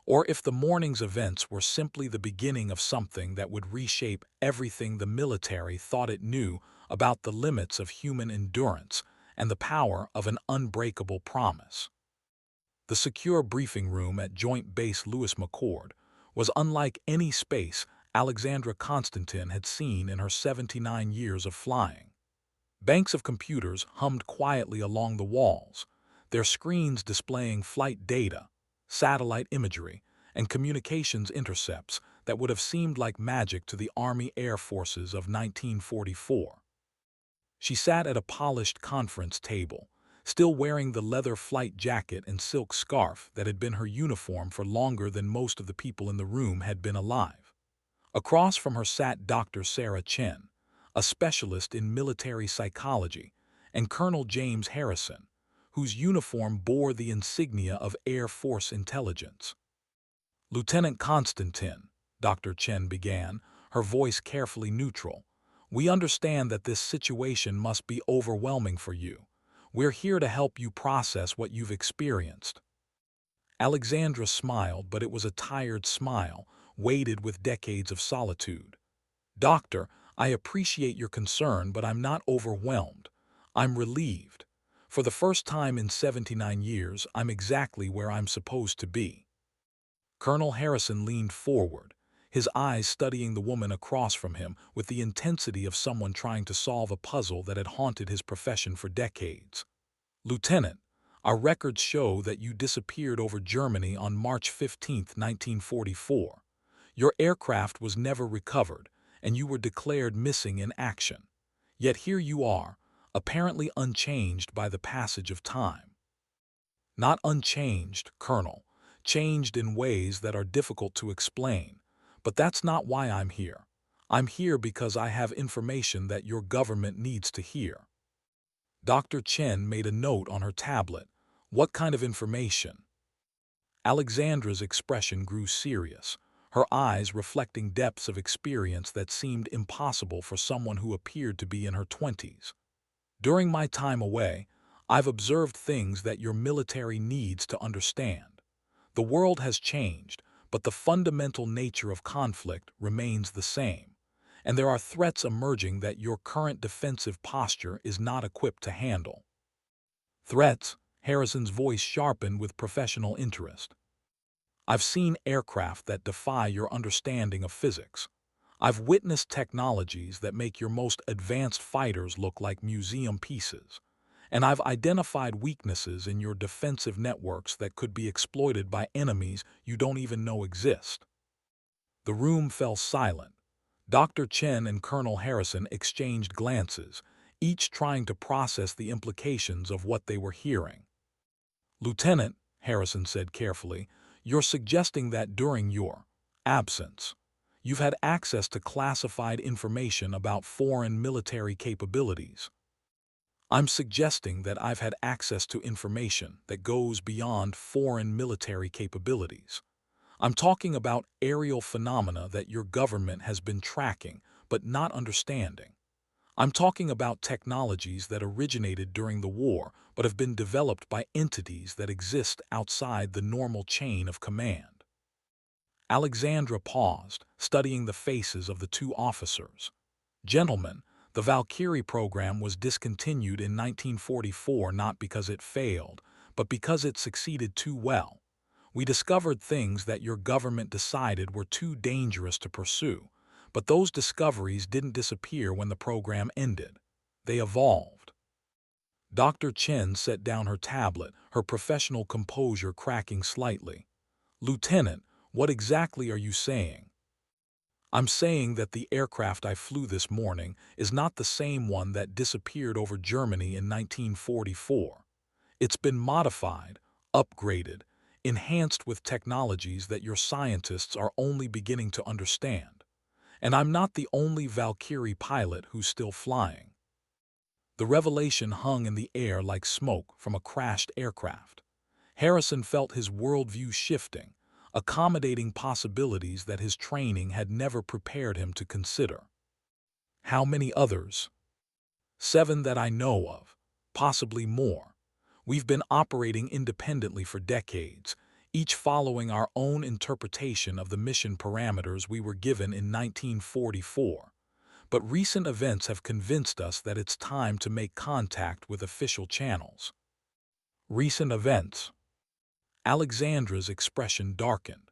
or if the morning's events were simply the beginning of something that would reshape everything the military thought it knew about the limits of human endurance and the power of an unbreakable promise. The secure briefing room at Joint Base Lewis McChord was unlike any space Alexandra Constantine had seen in her 79 years of flying. Banks of computers hummed quietly along the walls, their screens displaying flight data, satellite imagery, and communications intercepts that would have seemed like magic to the Army Air Forces of 1944. She sat at a polished conference table, still wearing the leather flight jacket and silk scarf that had been her uniform for longer than most of the people in the room had been alive. Across from her sat Dr. Sarah Chen, a specialist in military psychology, and Colonel James Harrison, whose uniform bore the insignia of Air Force Intelligence. Lieutenant Constantine, Dr. Chen began, her voice carefully neutral, we understand that this situation must be overwhelming for you. We're here to help you process what you've experienced. Alexandra smiled, but it was a tired smile, weighted with decades of solitude. Doctor, I appreciate your concern, but I'm not overwhelmed. I'm relieved. For the first time in 79 years, I'm exactly where I'm supposed to be. Colonel Harrison leaned forward, his eyes studying the woman across from him with the intensity of someone trying to solve a puzzle that had haunted his profession for decades. Lieutenant, our records show that you disappeared over Germany on March 15, 1944. Your aircraft was never recovered, and you were declared missing in action. Yet here you are, apparently unchanged by the passage of time. Not unchanged, Colonel, changed in ways that are difficult to explain, But that's not why I'm here. I'm here because I have information that your government needs to hear. Dr. Chen made a note on her tablet. What kind of information? Alexandra's expression grew serious, her eyes reflecting depths of experience that seemed impossible for someone who appeared to be in her 20s. During my time away, I've observed things that your military needs to understand. The world has changed, but the fundamental nature of conflict remains the same, and there are threats emerging that your current defensive posture is not equipped to handle. Threats? Harrison's voice sharpened with professional interest. I've seen aircraft that defy your understanding of physics. I've witnessed technologies that make your most advanced fighters look like museum pieces. And I've identified weaknesses in your defensive networks that could be exploited by enemies you don't even know exist. The room fell silent. Dr. Chen and Colonel Harrison exchanged glances, each trying to process the implications of what they were hearing. Lieutenant, Harrison said carefully, you're suggesting that during your absence, you've had access to classified information about foreign military capabilities. I'm suggesting that I've had access to information that goes beyond foreign military capabilities. I'm talking about aerial phenomena that your government has been tracking but not understanding. I'm talking about technologies that originated during the war but have been developed by entities that exist outside the normal chain of command. Alexandra paused, studying the faces of the two officers. Gentlemen, the Valkyrie program was discontinued in 1944 not because it failed, but because it succeeded too well. We discovered things that your government decided were too dangerous to pursue, but those discoveries didn't disappear when the program ended. They evolved. Dr. Chen set down her tablet, her professional composure cracking slightly. Lieutenant, what exactly are you saying? I'm saying that the aircraft I flew this morning is not the same one that disappeared over Germany in 1944. It's been modified, upgraded, enhanced with technologies that your scientists are only beginning to understand. And I'm not the only Valkyrie pilot who's still flying. The revelation hung in the air like smoke from a crashed aircraft. Harrison felt his worldview shifting, accommodating possibilities that his training had never prepared him to consider. How many others? 7 that I know of, possibly more. We've been operating independently for decades, each following our own interpretation of the mission parameters we were given in 1944. But recent events have convinced us that it's time to make contact with official channels. Recent events. Alexandra's expression darkened.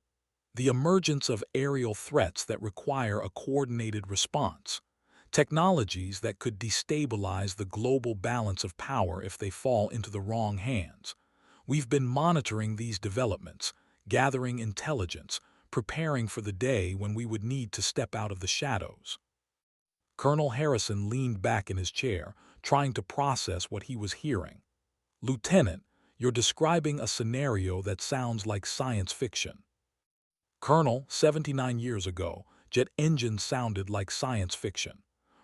The emergence of aerial threats that require a coordinated response. Technologies that could destabilize the global balance of power if they fall into the wrong hands. We've been monitoring these developments, gathering intelligence, preparing for the day when we would need to step out of the shadows. Colonel Harrison leaned back in his chair, trying to process what he was hearing. Lieutenant, you're describing a scenario that sounds like science fiction. Colonel, 79 years ago, jet engines sounded like science fiction.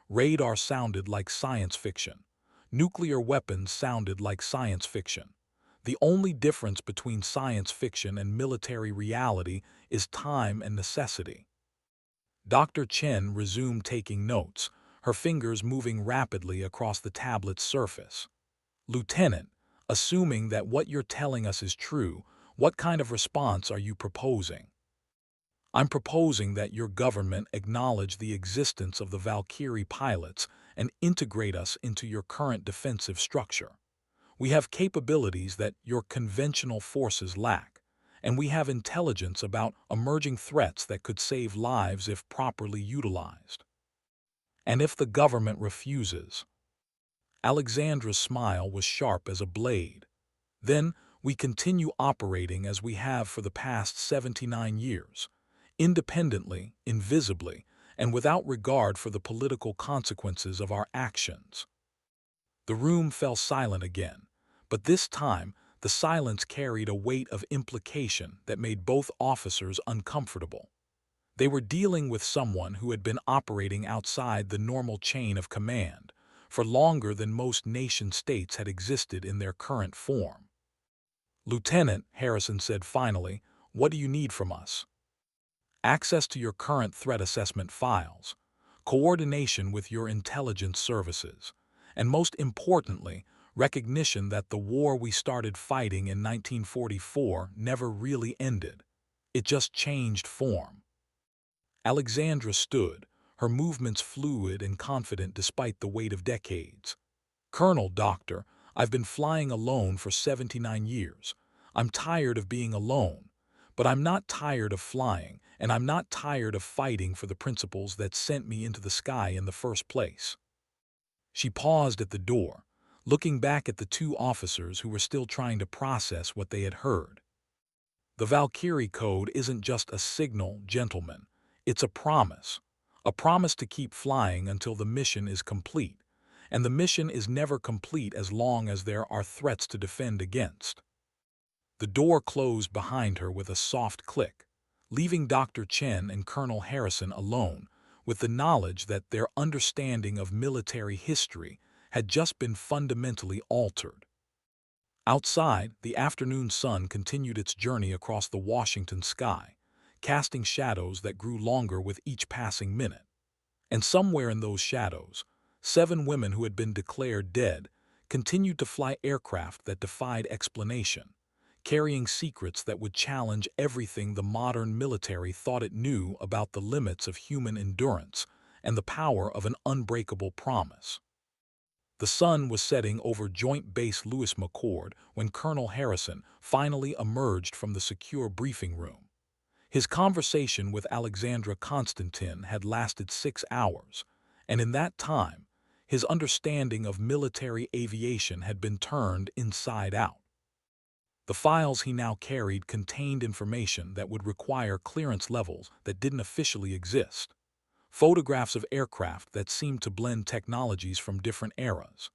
Radar sounded like science fiction. Nuclear weapons sounded like science fiction. The only difference between science fiction and military reality is time and necessity. Dr. Chen resumed taking notes, her fingers moving rapidly across the tablet's surface. Lieutenant, assuming that what you're telling us is true, what kind of response are you proposing? I'm proposing that your government acknowledge the existence of the Valkyrie pilots and integrate us into your current defensive structure. We have capabilities that your conventional forces lack, and we have intelligence about emerging threats that could save lives if properly utilized. And if the government refuses? Alexandra's smile was sharp as a blade. Then we continue operating as we have for the past 79 years, independently, invisibly, and without regard for the political consequences of our actions. The room fell silent again, but this time the silence carried a weight of implication that made both officers uncomfortable. They were dealing with someone who had been operating outside the normal chain of command for longer than most nation-states had existed in their current form. "Lieutenant," Harrison said finally, "what do you need from us?" "Access to your current threat assessment files, coordination with your intelligence services, and most importantly, recognition that the war we started fighting in 1944 never really ended. It just changed form." Alexandra stood, her movements fluid and confident despite the weight of decades. "Colonel, Doctor, I've been flying alone for 79 years. I'm tired of being alone, but I'm not tired of flying, and I'm not tired of fighting for the principles that sent me into the sky in the first place." She paused at the door, looking back at the two officers who were still trying to process what they had heard. "The Valkyrie code isn't just a signal, gentlemen. It's a promise to keep flying until the mission is complete, and the mission is never complete as long as there are threats to defend against." The door closed behind her with a soft click, leaving Dr. Chen and Colonel Harrison alone with the knowledge that their understanding of military history had just been fundamentally altered. Outside, the afternoon sun continued its journey across the Washington sky, casting shadows that grew longer with each passing minute. And somewhere in those shadows, 7 women who had been declared dead continued to fly aircraft that defied explanation, carrying secrets that would challenge everything the modern military thought it knew about the limits of human endurance and the power of an unbreakable promise. The sun was setting over Joint Base Lewis McChord when Colonel Harrison finally emerged from the secure briefing room. His conversation with Alexandra Constantin had lasted 6 hours, and in that time, his understanding of military aviation had been turned inside out. The files he now carried contained information that would require clearance levels that didn't officially exist. Photographs of aircraft that seemed to blend technologies from different eras.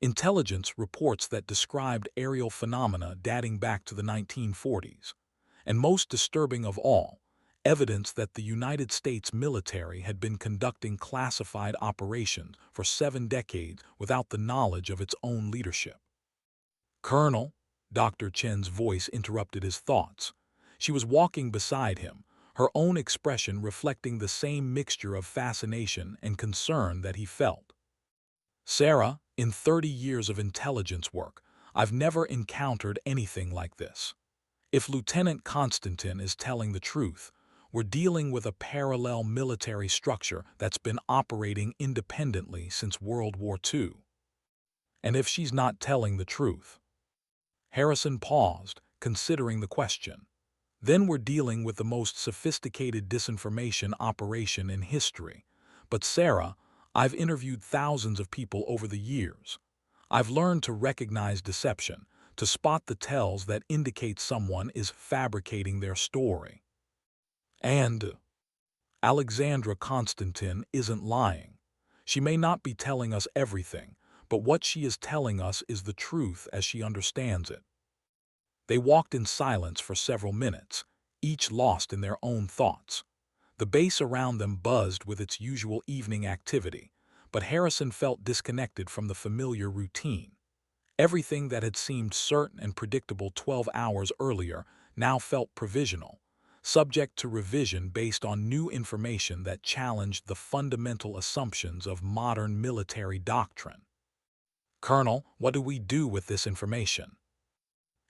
Intelligence reports that described aerial phenomena dating back to the 1940s. And most disturbing of all, evidence that the United States military had been conducting classified operations for 7 decades without the knowledge of its own leadership. "Colonel," Dr. Chen's voice interrupted his thoughts. She was walking beside him, her own expression reflecting the same mixture of fascination and concern that he felt. "Sarah, in 30 years of intelligence work, I've never encountered anything like this. If Lieutenant Constantin is telling the truth, we're dealing with a parallel military structure that's been operating independently since World War II. And if she's not telling the truth?" Harrison paused, considering the question. "Then we're dealing with the most sophisticated disinformation operation in history. But Sarah, I've interviewed thousands of people over the years. I've learned to recognize deception, to spot the tells that indicate someone is fabricating their story. And Alexandra Constantin isn't lying. She may not be telling us everything, but what she is telling us is the truth as she understands it." They walked in silence for several minutes, each lost in their own thoughts. The base around them buzzed with its usual evening activity, but Harrison felt disconnected from the familiar routine. Everything that had seemed certain and predictable 12 hours earlier now felt provisional, subject to revision based on new information that challenged the fundamental assumptions of modern military doctrine. "Colonel, what do we do with this information?"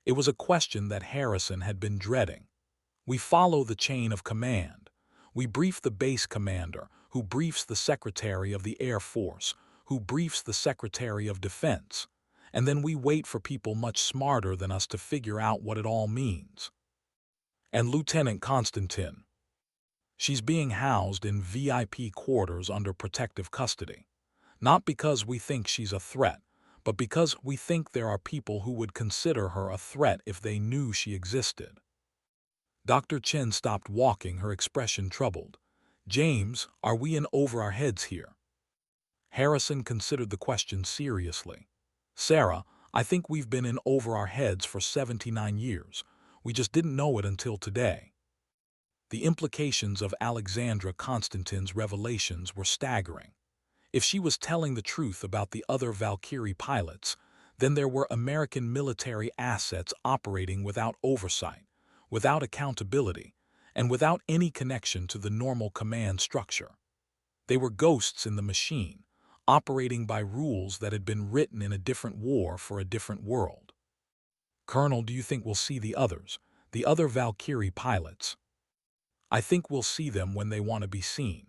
It was a question that Harrison had been dreading. "We follow the chain of command. We brief the base commander, who briefs the Secretary of the Air Force, who briefs the Secretary of Defense, and then we wait for people much smarter than us to figure out what it all means." "And Lieutenant Constantin?" "She's being housed in VIP quarters under protective custody. Not because we think she's a threat, but because we think there are people who would consider her a threat if they knew she existed." Dr. Chen stopped walking, her expression troubled. "James, are we in over our heads here?" Harrison considered the question seriously. "Sarah, I think we've been in over our heads for 79 years. We just didn't know it until today." The implications of Alexandra Constantine's revelations were staggering. If she was telling the truth about the other Valkyrie pilots, then there were American military assets operating without oversight, without accountability, and without any connection to the normal command structure. They were ghosts in the machine, operating by rules that had been written in a different war for a different world. Colonel, do you think we'll see the other Valkyrie pilots? I think we'll see them when they want to be seen.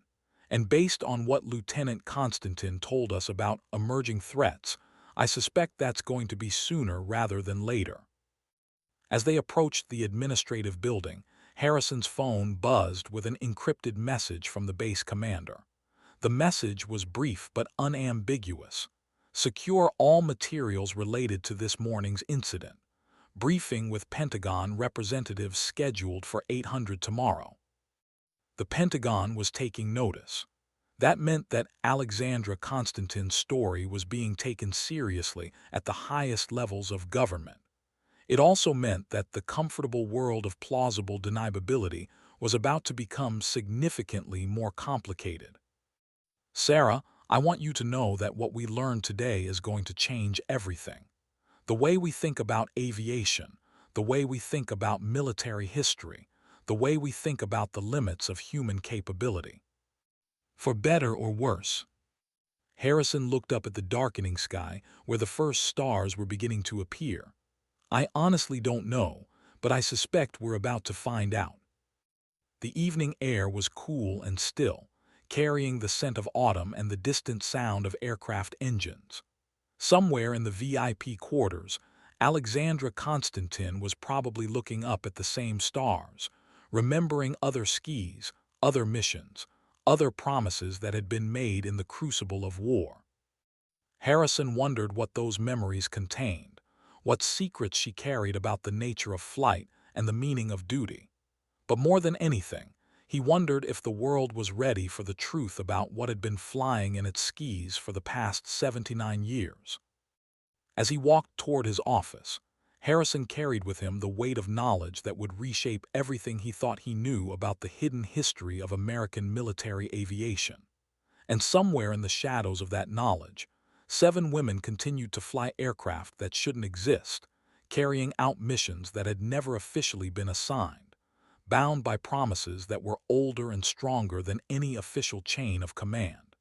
And based on what Lieutenant Constantine told us about emerging threats, I suspect that's going to be sooner rather than later. As they approached the administrative building, Harrison's phone buzzed with an encrypted message from the base commander. The message was brief but unambiguous. Secure all materials related to this morning's incident. Briefing with Pentagon representatives scheduled for 800 tomorrow. The Pentagon was taking notice. That meant that Alexandra Constantine's story was being taken seriously at the highest levels of government. It also meant that the comfortable world of plausible deniability was about to become significantly more complicated. Sarah, I want you to know that what we learned today is going to change everything. The way we think about aviation, the way we think about military history, the way we think about the limits of human capability. For better or worse. Harrison looked up at the darkening sky where the first stars were beginning to appear. I honestly don't know, but I suspect we're about to find out. The evening air was cool and still, carrying the scent of autumn and the distant sound of aircraft engines. Somewhere in the VIP quarters, Alexandra Constantine was probably looking up at the same stars, remembering other skis, other missions, other promises that had been made in the crucible of war. Harrison wondered what those memories contained, what secrets she carried about the nature of flight and the meaning of duty. But more than anything, he wondered if the world was ready for the truth about what had been flying in its skis for the past 79 years. As he walked toward his office, Harrison carried with him the weight of knowledge that would reshape everything he thought he knew about the hidden history of American military aviation. And somewhere in the shadows of that knowledge, 7 women continued to fly aircraft that shouldn't exist, carrying out missions that had never officially been assigned, bound by promises that were older and stronger than any official chain of command.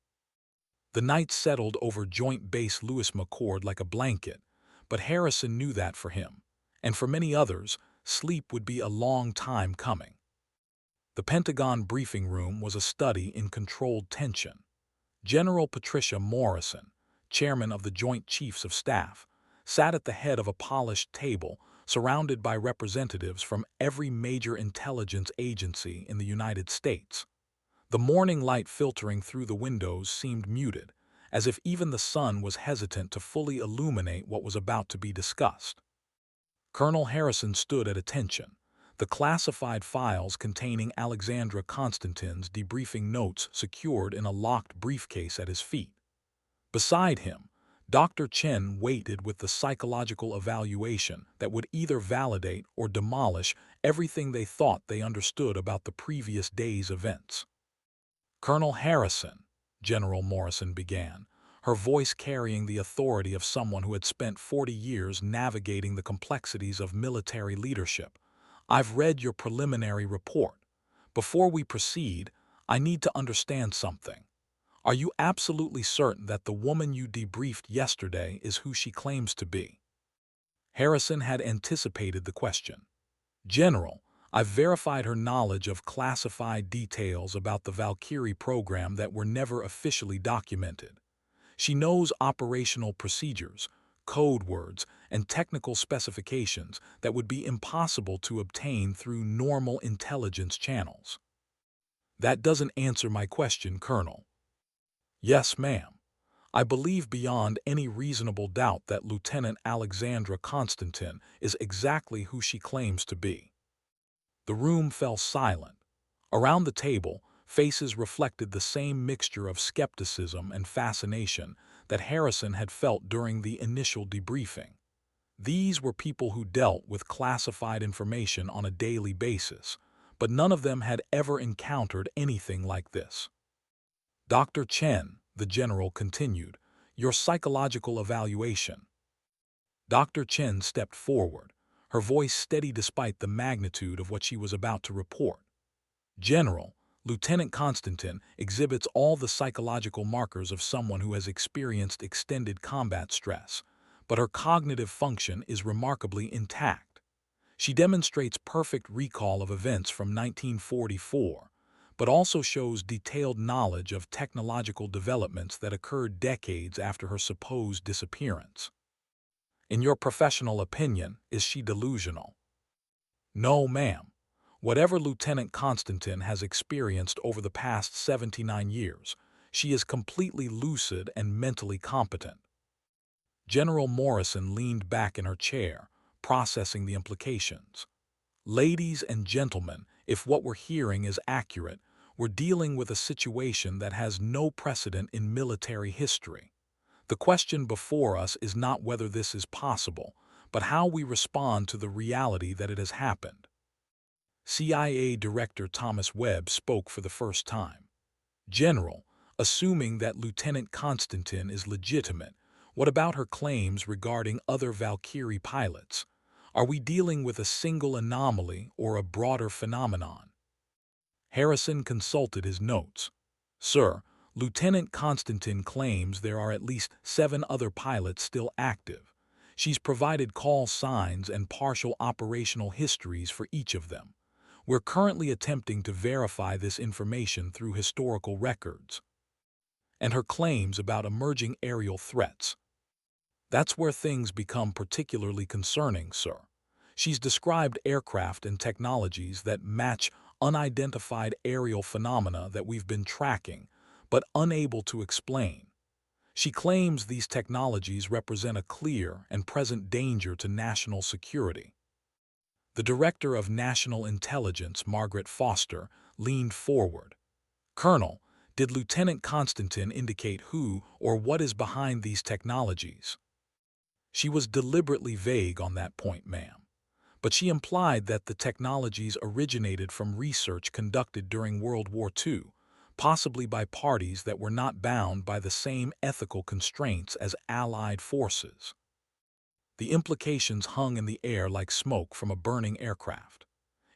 The night settled over Joint Base Lewis McChord like a blanket, but Harrison knew that for him, and for many others, sleep would be a long time coming. The Pentagon briefing room was a study in controlled tension. General Patricia Morrison, chairman of the Joint Chiefs of Staff, sat at the head of a polished table surrounded by representatives from every major intelligence agency in the United States. The morning light filtering through the windows seemed muted, as if even the sun was hesitant to fully illuminate what was about to be discussed. Colonel Harrison stood at attention, the classified files containing Alexandra Constantine's debriefing notes secured in a locked briefcase at his feet. Beside him, Dr. Chen waited with the psychological evaluation that would either validate or demolish everything they thought they understood about the previous day's events. Colonel Harrison, General Morrison began, her voice carrying the authority of someone who had spent 40 years navigating the complexities of military leadership. I've read your preliminary report. Before we proceed, I need to understand something. Are you absolutely certain that the woman you debriefed yesterday is who she claims to be? Harrison had anticipated the question. General, I've verified her knowledge of classified details about the Valkyrie program that were never officially documented. She knows operational procedures, code words, and technical specifications that would be impossible to obtain through normal intelligence channels. That doesn't answer my question, Colonel. Yes, ma'am. I believe beyond any reasonable doubt that Lieutenant Alexandra Constantine is exactly who she claims to be. The room fell silent. Around the table, faces reflected the same mixture of skepticism and fascination that Harrison had felt during the initial debriefing. These were people who dealt with classified information on a daily basis, but none of them had ever encountered anything like this. Dr. Chen, the general continued, your psychological evaluation. Dr. Chen stepped forward, her voice steady despite the magnitude of what she was about to report. General, Lieutenant Constantin exhibits all the psychological markers of someone who has experienced extended combat stress, but her cognitive function is remarkably intact. She demonstrates perfect recall of events from 1944, but also shows detailed knowledge of technological developments that occurred decades after her supposed disappearance. In your professional opinion, is she delusional? No, ma'am. Whatever Lieutenant Constantin has experienced over the past 79 years, she is completely lucid and mentally competent. General Morrison leaned back in her chair, processing the implications. Ladies and gentlemen, if what we're hearing is accurate, we're dealing with a situation that has no precedent in military history. The question before us is not whether this is possible, but how we respond to the reality that it has happened. CIA Director Thomas Webb spoke for the first time. General, assuming that Lieutenant Constantin is legitimate, what about her claims regarding other Valkyrie pilots? Are we dealing with a single anomaly or a broader phenomenon? Harrison consulted his notes. Sir, Lieutenant Constantin claims there are at least 7 other pilots still active. She's provided call signs and partial operational histories for each of them. We're currently attempting to verify this information through historical records. And her claims about emerging aerial threats. That's where things become particularly concerning, sir. She's described aircraft and technologies that match unidentified aerial phenomena that we've been tracking, but unable to explain. She claims these technologies represent a clear and present danger to national security. The Director of National Intelligence, Margaret Foster, leaned forward. Colonel, did Lieutenant Constantin indicate who or what is behind these technologies? She was deliberately vague on that point, ma'am. But she implied that the technologies originated from research conducted during World War II, possibly by parties that were not bound by the same ethical constraints as Allied forces. The implications hung in the air like smoke from a burning aircraft.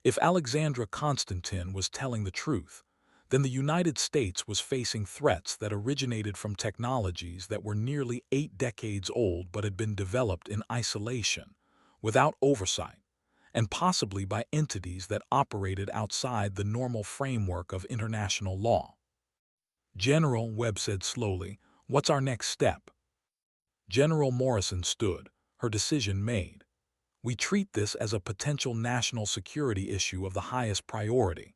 If Alexandra Constantin was telling the truth, then the United States was facing threats that originated from technologies that were nearly 8 decades old but had been developed in isolation, without oversight, and possibly by entities that operated outside the normal framework of international law. General, Webb said slowly, what's our next step? General Morrison stood, her decision made. We treat this as a potential national security issue of the highest priority.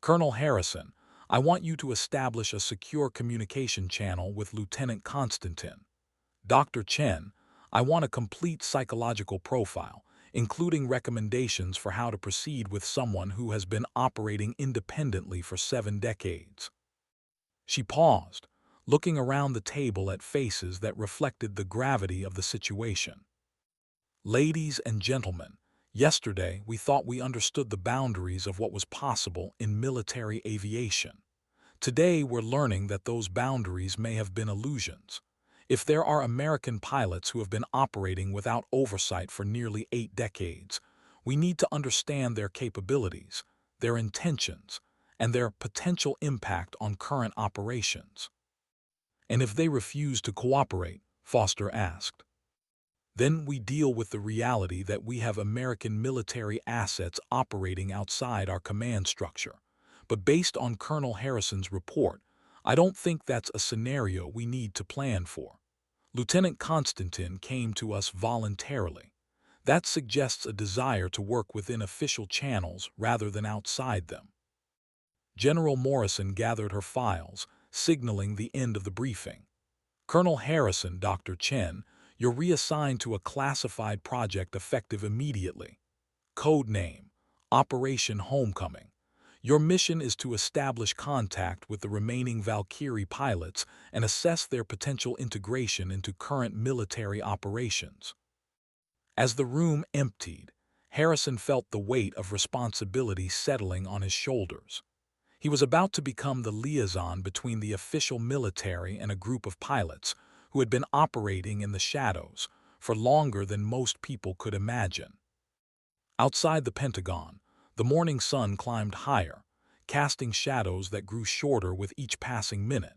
Colonel Harrison, I want you to establish a secure communication channel with Lieutenant Constantin. Dr. Chen, I want a complete psychological profile, including recommendations for how to proceed with someone who has been operating independently for 7 decades. She paused, looking around the table at faces that reflected the gravity of the situation. Ladies and gentlemen, yesterday we thought we understood the boundaries of what was possible in military aviation. Today we're learning that those boundaries may have been illusions. If there are American pilots who have been operating without oversight for nearly 8 decades, we need to understand their capabilities, their intentions, and their potential impact on current operations. And if they refuse to cooperate, Foster asked, then we deal with the reality that we have American military assets operating outside our command structure. But based on Colonel Harrison's report, I don't think that's a scenario we need to plan for. Lieutenant Constantin came to us voluntarily. That suggests a desire to work within official channels rather than outside them. General Morrison gathered her files, signaling the end of the briefing. Colonel Harrison, Dr. Chen, you're reassigned to a classified project effective immediately. Code name, Operation Homecoming. Your mission is to establish contact with the remaining Valkyrie pilots and assess their potential integration into current military operations. As the room emptied, Harrison felt the weight of responsibility settling on his shoulders. He was about to become the liaison between the official military and a group of pilots who had been operating in the shadows for longer than most people could imagine. Outside the Pentagon, the morning sun climbed higher, casting shadows that grew shorter with each passing minute.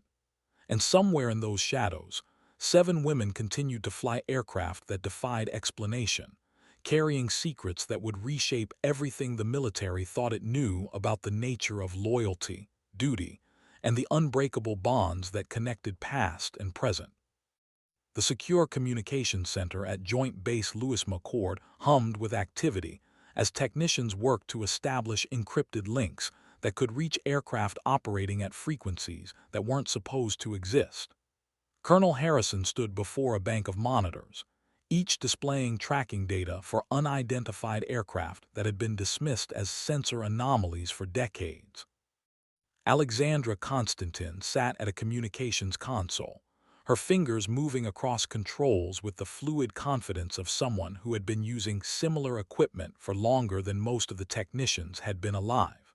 And somewhere in those shadows, 7 women continued to fly aircraft that defied explanation, carrying secrets that would reshape everything the military thought it knew about the nature of loyalty, duty, and the unbreakable bonds that connected past and present. The secure communications center at Joint Base Lewis McChord hummed with activity as technicians worked to establish encrypted links that could reach aircraft operating at frequencies that weren't supposed to exist. Colonel Harrison stood before a bank of monitors, each displaying tracking data for unidentified aircraft that had been dismissed as sensor anomalies for decades. Alexandra Constantin sat at a communications console, her fingers moving across controls with the fluid confidence of someone who had been using similar equipment for longer than most of the technicians had been alive.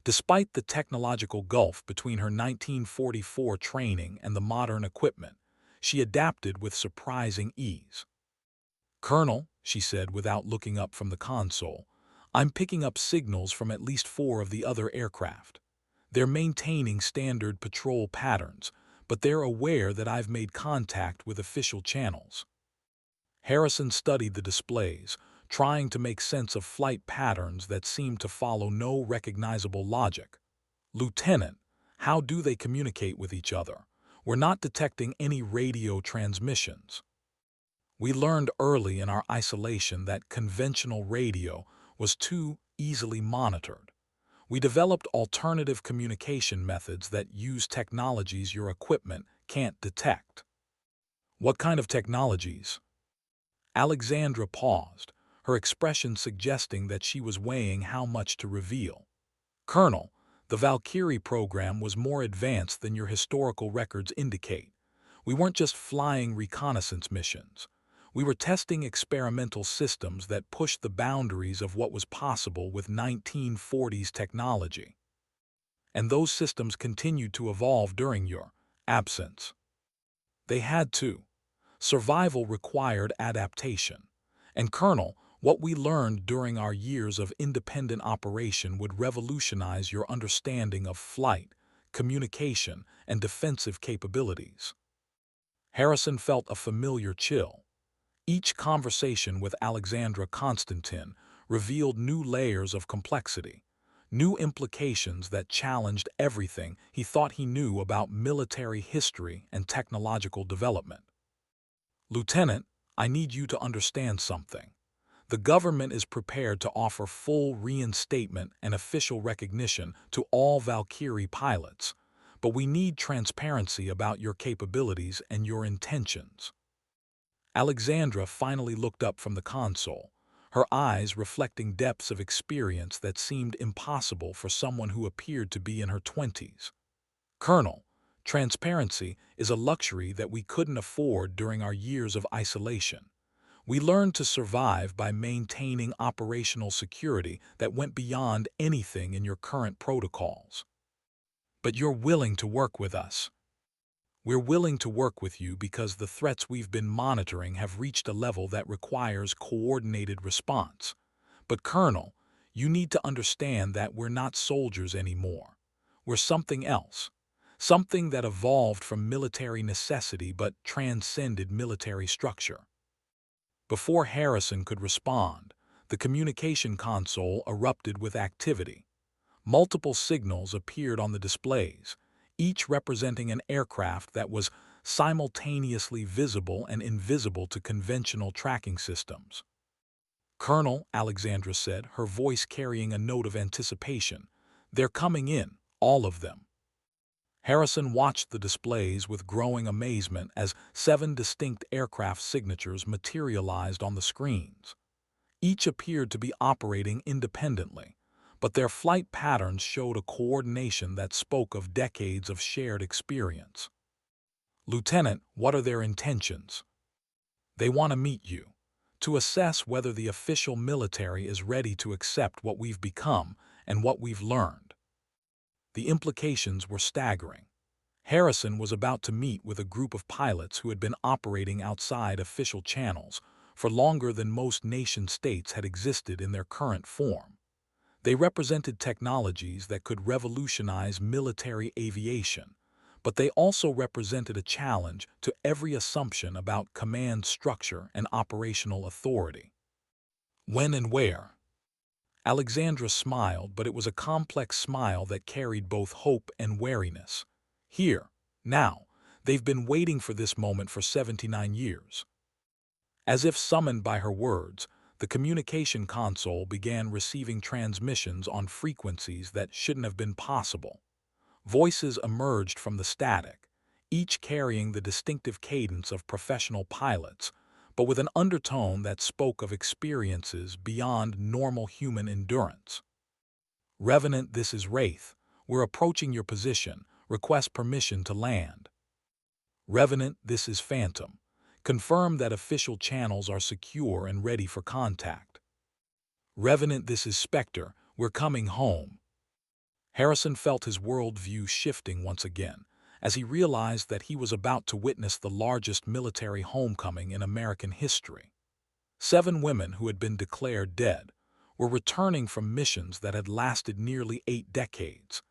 Despite the technological gulf between her 1944 training and the modern equipment, she adapted with surprising ease. "Colonel," she said without looking up from the console, "I'm picking up signals from at least 4 of the other aircraft. They're maintaining standard patrol patterns, but they're aware that I've made contact with official channels." Harrison studied the displays, trying to make sense of flight patterns that seemed to follow no recognizable logic. "Lieutenant, how do they communicate with each other? We're not detecting any radio transmissions." "We learned early in our isolation that conventional radio was too easily monitored. We developed alternative communication methods that use technologies your equipment can't detect." "What kind of technologies?" Alexandra paused, her expression suggesting that she was weighing how much to reveal. "Colonel, the Valkyrie program was more advanced than your historical records indicate. We weren't just flying reconnaissance missions. We were testing experimental systems that pushed the boundaries of what was possible with 1940s technology. And those systems continued to evolve during your absence." "They had to. Survival required adaptation. And Colonel, what we learned during our years of independent operation would revolutionize your understanding of flight, communication, and defensive capabilities." Harrison felt a familiar chill. Each conversation with Alexandra Constantin revealed new layers of complexity, new implications that challenged everything he thought he knew about military history and technological development. "Lieutenant, I need you to understand something. The government is prepared to offer full reinstatement and official recognition to all Valkyrie pilots, but we need transparency about your capabilities and your intentions." Alexandra finally looked up from the console, her eyes reflecting depths of experience that seemed impossible for someone who appeared to be in her 20s. "Colonel, transparency is a luxury that we couldn't afford during our years of isolation. We learned to survive by maintaining operational security that went beyond anything in your current protocols. But you're willing to work with us." "We're willing to work with you because the threats we've been monitoring have reached a level that requires coordinated response. But Colonel, you need to understand that we're not soldiers anymore. We're something else. Something that evolved from military necessity but transcended military structure." Before Harrison could respond, the communication console erupted with activity. Multiple signals appeared on the displays, each representing an aircraft that was simultaneously visible and invisible to conventional tracking systems. "Colonel," Alexandra said, her voice carrying a note of anticipation, "they're coming in, all of them." Harrison watched the displays with growing amazement as 7 distinct aircraft signatures materialized on the screens. Each appeared to be operating independently, but their flight patterns showed a coordination that spoke of decades of shared experience. "Lieutenant, what are their intentions?" "They want to meet you. to assess whether the official military is ready to accept what we've become and what we've learned. The implications were staggering. Harrison was about to meet with a group of pilots who had been operating outside official channels for longer than most nation-states had existed in their current form. They represented technologies that could revolutionize military aviation, but they also represented a challenge to every assumption about command structure and operational authority. When and where? Alexandra smiled, but it was a complex smile that carried both hope and wariness. Here, now, they've been waiting for this moment for 79 years. As if summoned by her words, the communication console began receiving transmissions on frequencies that shouldn't have been possible. Voices emerged from the static, each carrying the distinctive cadence of professional pilots, but with an undertone that spoke of experiences beyond normal human endurance. Revenant, this is Wraith. We're approaching your position. Request permission to land. Revenant, this is Phantom. Confirm that official channels are secure and ready for contact. Revenant, this is Spectre. We're coming home. Harrison felt his worldview shifting once again, as he realized that he was about to witness the largest military homecoming in American history. 7 women who had been declared dead were returning from missions that had lasted nearly 8 decades,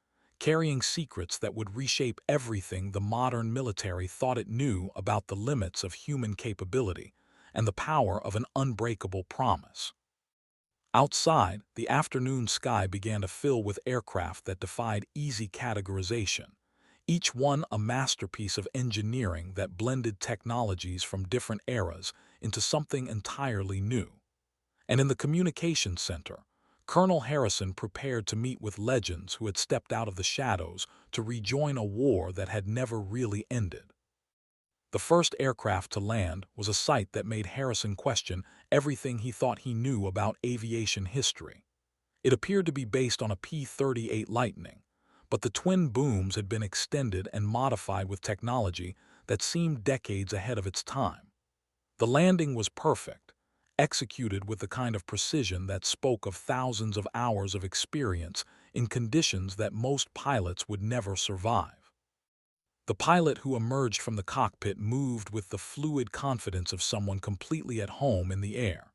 carrying secrets that would reshape everything the modern military thought it knew about the limits of human capability and the power of an unbreakable promise. Outside, the afternoon sky began to fill with aircraft that defied easy categorization, each one a masterpiece of engineering that blended technologies from different eras into something entirely new. And in the communications center, Colonel Harrison prepared to meet with legends who had stepped out of the shadows to rejoin a war that had never really ended. The first aircraft to land was a sight that made Harrison question everything he thought he knew about aviation history. It appeared to be based on a P-38 Lightning, but the twin booms had been extended and modified with technology that seemed decades ahead of its time. The landing was perfect, executed with the kind of precision that spoke of thousands of hours of experience in conditions that most pilots would never survive. The pilot who emerged from the cockpit moved with the fluid confidence of someone completely at home in the air.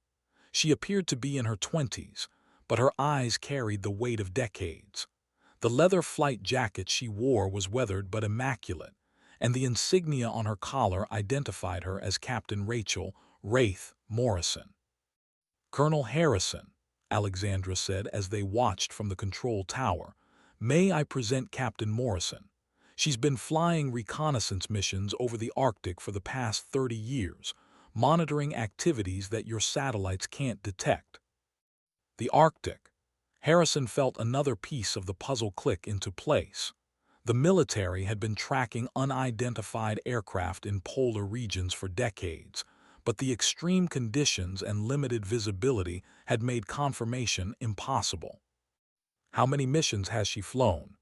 She appeared to be in her 20s, but her eyes carried the weight of decades. The leather flight jacket she wore was weathered but immaculate, and the insignia on her collar identified her as Captain Rachel Wraith Morrison. "Colonel Harrison," Alexandra said as they watched from the control tower, "may I present Captain Morrison? She's been flying reconnaissance missions over the Arctic for the past 30 years, monitoring activities that your satellites can't detect." The Arctic. Harrison felt another piece of the puzzle click into place. The military had been tracking unidentified aircraft in polar regions for decades, but the extreme conditions and limited visibility had made confirmation impossible. How many missions has she flown?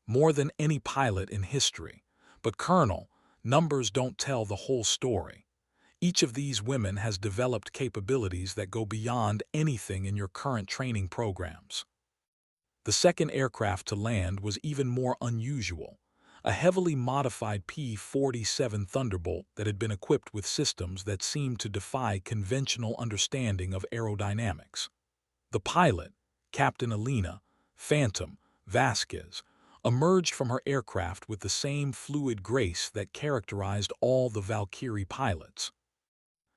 More than any pilot in history. But Colonel, numbers don't tell the whole story. Each of these women has developed capabilities that go beyond anything in your current training programs. The second aircraft to land was even more unusual, a heavily modified P-47 Thunderbolt that had been equipped with systems that seemed to defy conventional understanding of aerodynamics. The pilot, Captain Elena Phantom Vasquez, emerged from her aircraft with the same fluid grace that characterized all the Valkyrie pilots.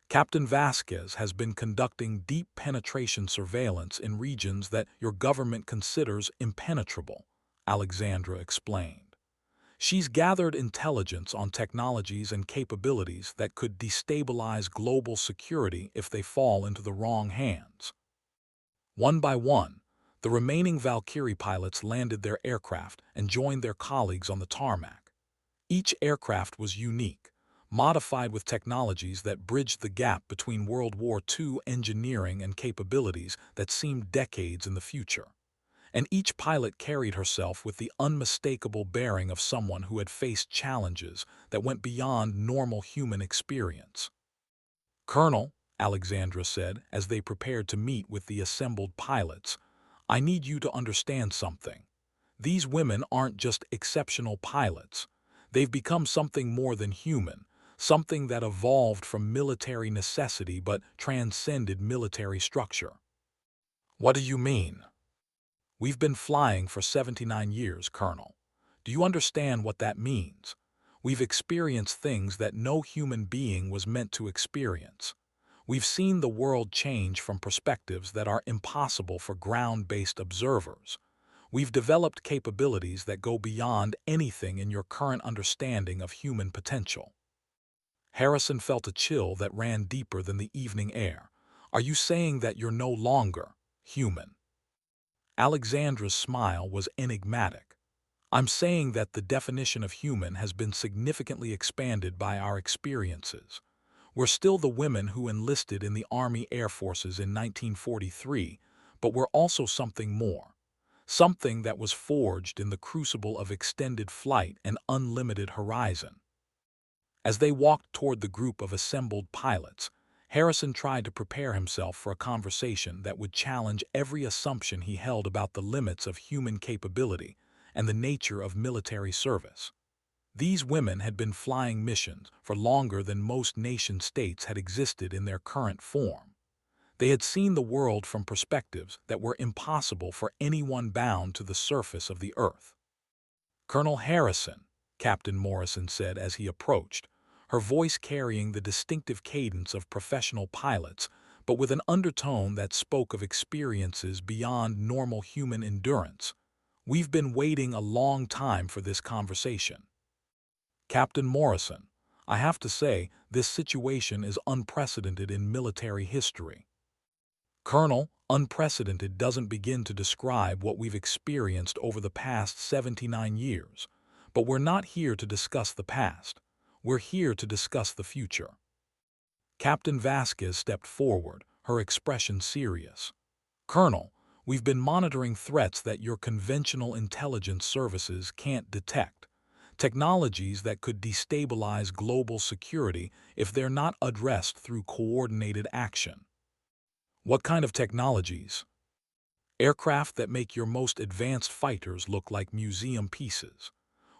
Captain Vasquez has been conducting deep penetration surveillance in regions that your government considers impenetrable, Alexandra explained. She's gathered intelligence on technologies and capabilities that could destabilize global security if they fall into the wrong hands. One by one, the remaining Valkyrie pilots landed their aircraft and joined their colleagues on the tarmac. Each aircraft was unique, modified with technologies that bridged the gap between World War II engineering and capabilities that seemed decades in the future. And each pilot carried herself with the unmistakable bearing of someone who had faced challenges that went beyond normal human experience. "Colonel," Alexandra said as they prepared to meet with the assembled pilots. "I need you to understand something. These women aren't just exceptional pilots. They've become something more than human, something that evolved from military necessity but transcended military structure." "What do you mean?" "We've been flying for 79 years, Colonel. Do you understand what that means? We've experienced things that no human being was meant to experience. We've seen the world change from perspectives that are impossible for ground-based observers. We've developed capabilities that go beyond anything in your current understanding of human potential." Harrison felt a chill that ran deeper than the evening air. "Are you saying that you're no longer human?" Alexandra's smile was enigmatic. "I'm saying that the definition of human has been significantly expanded by our experiences. We're still the women who enlisted in the Army Air Forces in 1943, but we're also something more. Something that was forged in the crucible of extended flight and unlimited horizon." As they walked toward the group of assembled pilots, Harrison tried to prepare himself for a conversation that would challenge every assumption he held about the limits of human capability and the nature of military service. These women had been flying missions for longer than most nation-states had existed in their current form. They had seen the world from perspectives that were impossible for anyone bound to the surface of the earth. "Colonel Harrison," Captain Morrison said as he approached, her voice carrying the distinctive cadence of professional pilots, but with an undertone that spoke of experiences beyond normal human endurance. "We've been waiting a long time for this conversation." "Captain Morrison, I have to say, this situation is unprecedented in military history." "Colonel, unprecedented doesn't begin to describe what we've experienced over the past 79 years. But we're not here to discuss the past. We're here to discuss the future." Captain Vasquez stepped forward, her expression serious. "Colonel, we've been monitoring threats that your conventional intelligence services can't detect. Technologies that could destabilize global security if they're not addressed through coordinated action." "What kind of technologies?" "Aircraft that make your most advanced fighters look like museum pieces.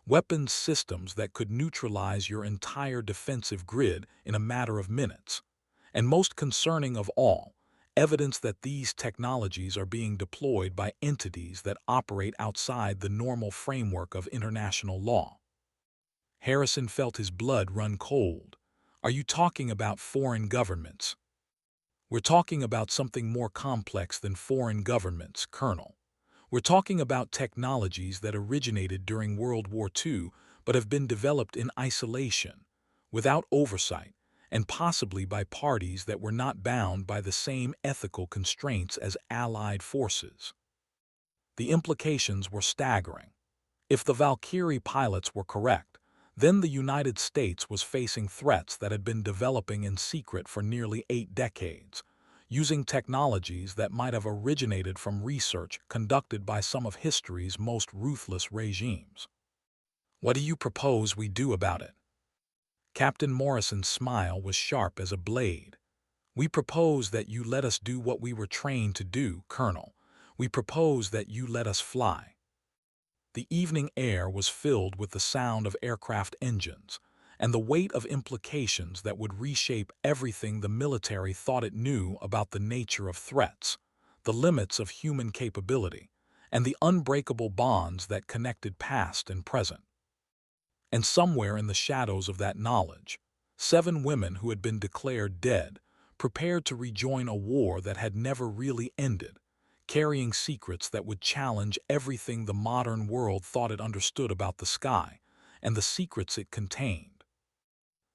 Weapons systems that could neutralize your entire defensive grid in a matter of minutes. And most concerning of all, evidence that these technologies are being deployed by entities that operate outside the normal framework of international law." Harrison felt his blood run cold. "Are you talking about foreign governments?" "We're talking about something more complex than foreign governments, Colonel. We're talking about technologies that originated during World War II but have been developed in isolation, without oversight, and possibly by parties that were not bound by the same ethical constraints as Allied forces." The implications were staggering. If the Valkyrie pilots were correct, then the United States was facing threats that had been developing in secret for nearly 8 decades, using technologies that might have originated from research conducted by some of history's most ruthless regimes. "What do you propose we do about it?" Captain Morrison's smile was sharp as a blade. "We propose that you let us do what we were trained to do, Colonel. We propose that you let us fly." The evening air was filled with the sound of aircraft engines and the weight of implications that would reshape everything the military thought it knew about the nature of threats, the limits of human capability, and the unbreakable bonds that connected past and present. And somewhere in the shadows of that knowledge, 7 women who had been declared dead prepared to rejoin a war that had never really ended, carrying secrets that would challenge everything the modern world thought it understood about the sky and the secrets it contained.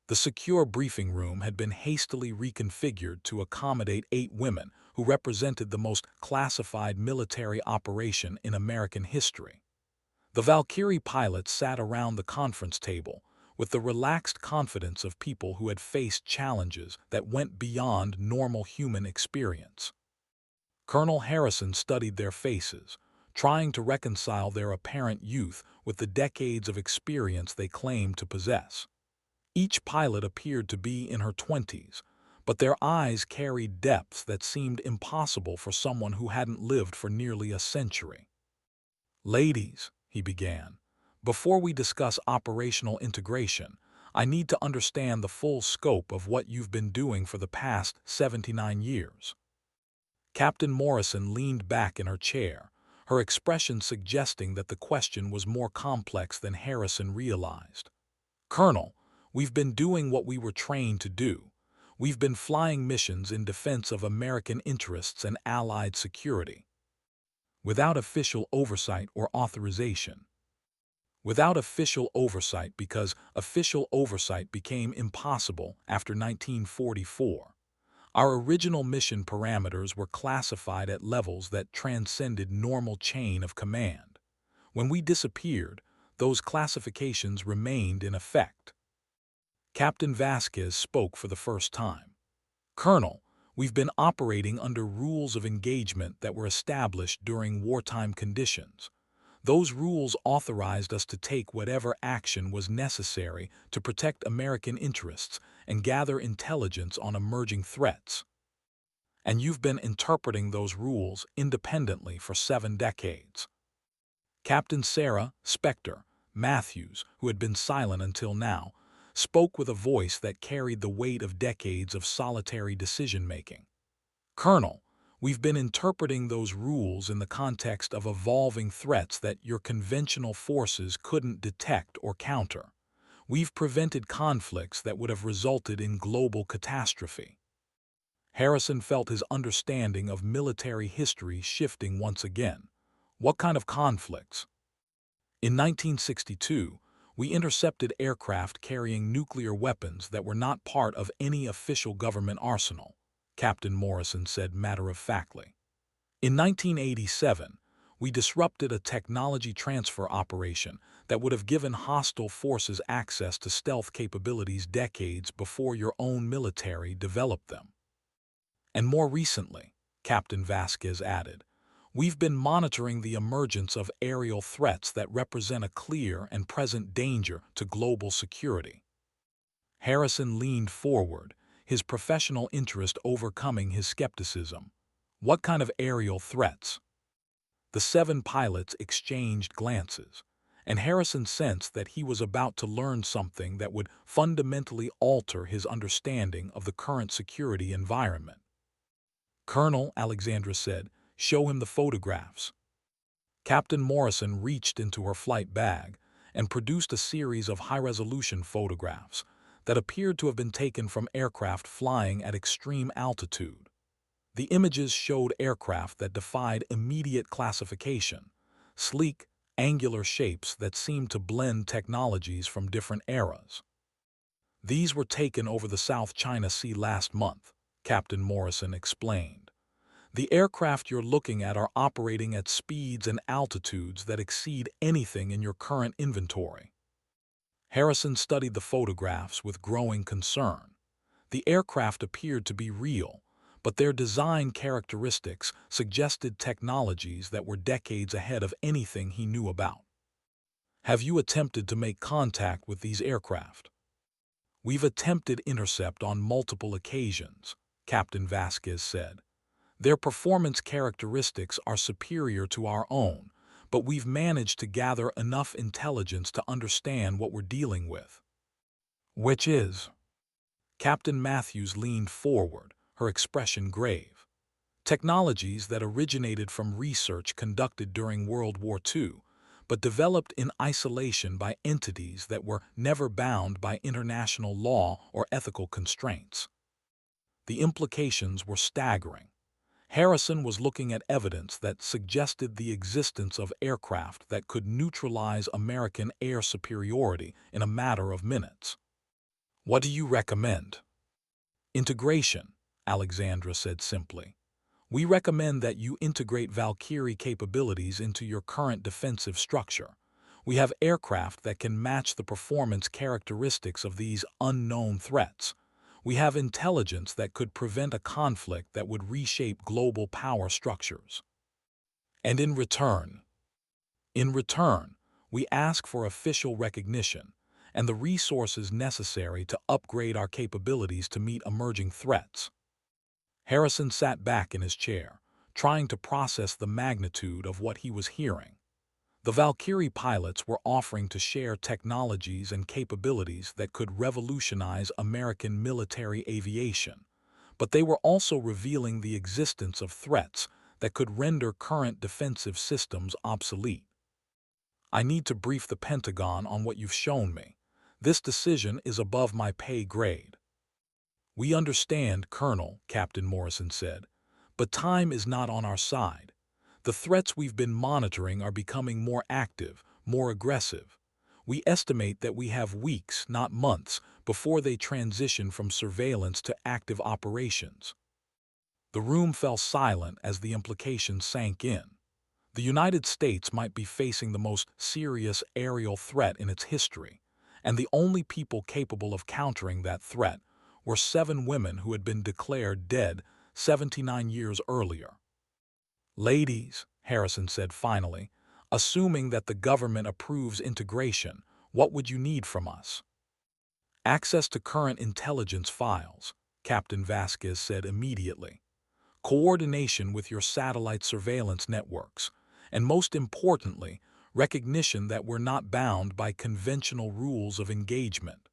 The secure briefing room had been hastily reconfigured to accommodate 8 women who represented the most classified military operation in American history. The Valkyrie pilots sat around the conference table with the relaxed confidence of people who had faced challenges that went beyond normal human experience. Colonel Harrison studied their faces, trying to reconcile their apparent youth with the decades of experience they claimed to possess. Each pilot appeared to be in her 20s, but their eyes carried depths that seemed impossible for someone who hadn't lived for nearly a century. "Ladies," he began, "before we discuss operational integration, I need to understand the full scope of what you've been doing for the past 79 years. Captain Morrison leaned back in her chair, her expression suggesting that the question was more complex than Harrison realized. "Colonel, we've been doing what we were trained to do. We've been flying missions in defense of American interests and Allied security. Without official oversight or authorization. Without official oversight because official oversight became impossible after 1944. Our original mission parameters were classified at levels that transcended normal chain of command. When we disappeared, those classifications remained in effect." Captain Vasquez spoke for the first time. "Colonel, we've been operating under rules of engagement that were established during wartime conditions. Those rules authorized us to take whatever action was necessary to protect American interests and gather intelligence on emerging threats. And you've been interpreting those rules independently for 7 decades. Captain Sarah Spectre Matthews, who had been silent until now, spoke with a voice that carried the weight of decades of solitary decision-making. "Colonel, we've been interpreting those rules in the context of evolving threats that your conventional forces couldn't detect or counter. We've prevented conflicts that would have resulted in global catastrophe." Harrison felt his understanding of military history shifting once again. "What kind of conflicts?" "In 1962, we intercepted aircraft carrying nuclear weapons that were not part of any official government arsenal," Captain Morrison said matter-of-factly. "In 1987, we disrupted a technology transfer operation that would have given hostile forces access to stealth capabilities decades before your own military developed them. And more recently," Captain Vasquez added, "we've been monitoring the emergence of aerial threats that represent a clear and present danger to global security." Harrison leaned forward, his professional interest overcoming his skepticism. "What kind of aerial threats?" The 7 pilots exchanged glances, and Harrison sensed that he was about to learn something that would fundamentally alter his understanding of the current security environment. "Colonel," Alexandra said, "show him the photographs." Captain Morrison reached into her flight bag and produced a series of high-resolution photographs that appeared to have been taken from aircraft flying at extreme altitude. The images showed aircraft that defied immediate classification, sleek, angular shapes that seemed to blend technologies from different eras. "These were taken over the South China Sea last month," Captain Morrison explained. "The aircraft you're looking at are operating at speeds and altitudes that exceed anything in your current inventory." Harrison studied the photographs with growing concern. The aircraft appeared to be real, but their design characteristics suggested technologies that were decades ahead of anything he knew about. "Have you attempted to make contact with these aircraft?" "We've attempted intercept on multiple occasions," Captain Vasquez said. "Their performance characteristics are superior to our own, but we've managed to gather enough intelligence to understand what we're dealing with." "Which is?" Captain Matthews leaned forward, her expression grave. "Technologies that originated from research conducted during World War II, but developed in isolation by entities that were never bound by international law or ethical constraints." The implications were staggering. Harrison was looking at evidence that suggested the existence of aircraft that could neutralize American air superiority in a matter of minutes. "What do you recommend?" "Integration," Alexandra said simply. "We recommend that you integrate Valkyrie capabilities into your current defensive structure. We have aircraft that can match the performance characteristics of these unknown threats. We have intelligence that could prevent a conflict that would reshape global power structures. And in return, we ask for official recognition and the resources necessary to upgrade our capabilities to meet emerging threats. Harrison sat back in his chair, trying to process the magnitude of what he was hearing. The Valkyrie pilots were offering to share technologies and capabilities that could revolutionize American military aviation, but they were also revealing the existence of threats that could render current defensive systems obsolete. I need to brief the Pentagon on what you've shown me. This decision is above my pay grade. We understand, Colonel, Captain Morrison said, but time is not on our side. The threats we've been monitoring are becoming more active, more aggressive. We estimate that we have weeks, not months, before they transition from surveillance to active operations. The room fell silent as the implications sank in. The United States might be facing the most serious aerial threat in its history, and the only people capable of countering that threat were 7 women who had been declared dead 79 years earlier. Ladies, Harrison said finally, assuming that the government approves integration, what would you need from us? Access to current intelligence files, Captain Vasquez said immediately. Coordination with your satellite surveillance networks, and most importantly, recognition that we're not bound by conventional rules of engagement.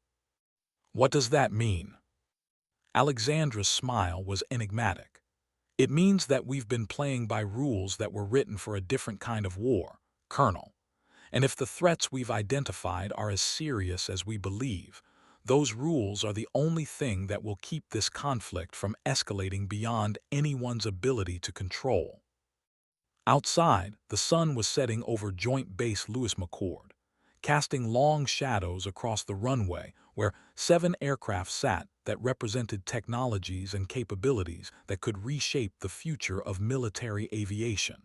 What does that mean? Alexandra's smile was enigmatic. It means that we've been playing by rules that were written for a different kind of war, Colonel. And if the threats we've identified are as serious as we believe, those rules are the only thing that will keep this conflict from escalating beyond anyone's ability to control. Outside, the sun was setting over Joint Base Lewis McChord, casting long shadows across the runway where 7 aircraft sat that represented technologies and capabilities that could reshape the future of military aviation.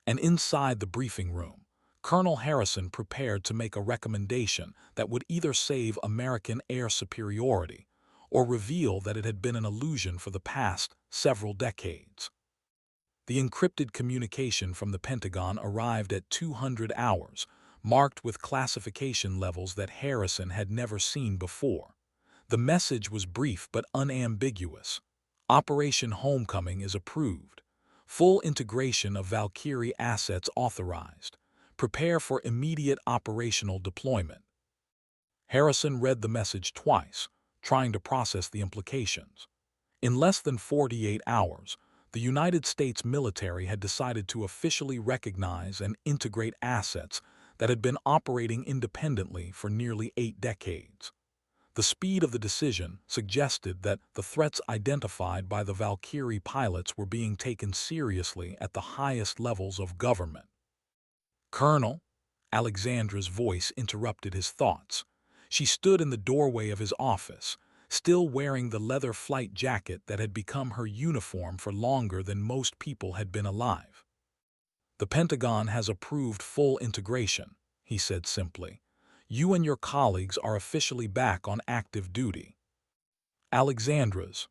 And inside the briefing room, Colonel Harrison prepared to make a recommendation that would either save American air superiority or reveal that it had been an illusion for the past several decades. The encrypted communication from the Pentagon arrived at 200 hours, marked with classification levels that Harrison had never seen before. The message was brief but unambiguous. Operation Homecoming is approved. Full integration of Valkyrie assets authorized. Prepare for immediate operational deployment. Harrison read the message twice, trying to process the implications. In less than 48 hours, the United States military had decided to officially recognize and integrate assets that had been operating independently for nearly 8 decades. The speed of the decision suggested that the threats identified by the Valkyrie pilots were being taken seriously at the highest levels of government. Colonel, Alexandra's voice interrupted his thoughts. She stood in the doorway of his office, still wearing the leather flight jacket that had become her uniform for longer than most people had been alive. The Pentagon has approved full integration, he said simply. You and your colleagues are officially back on active duty. Alexandra's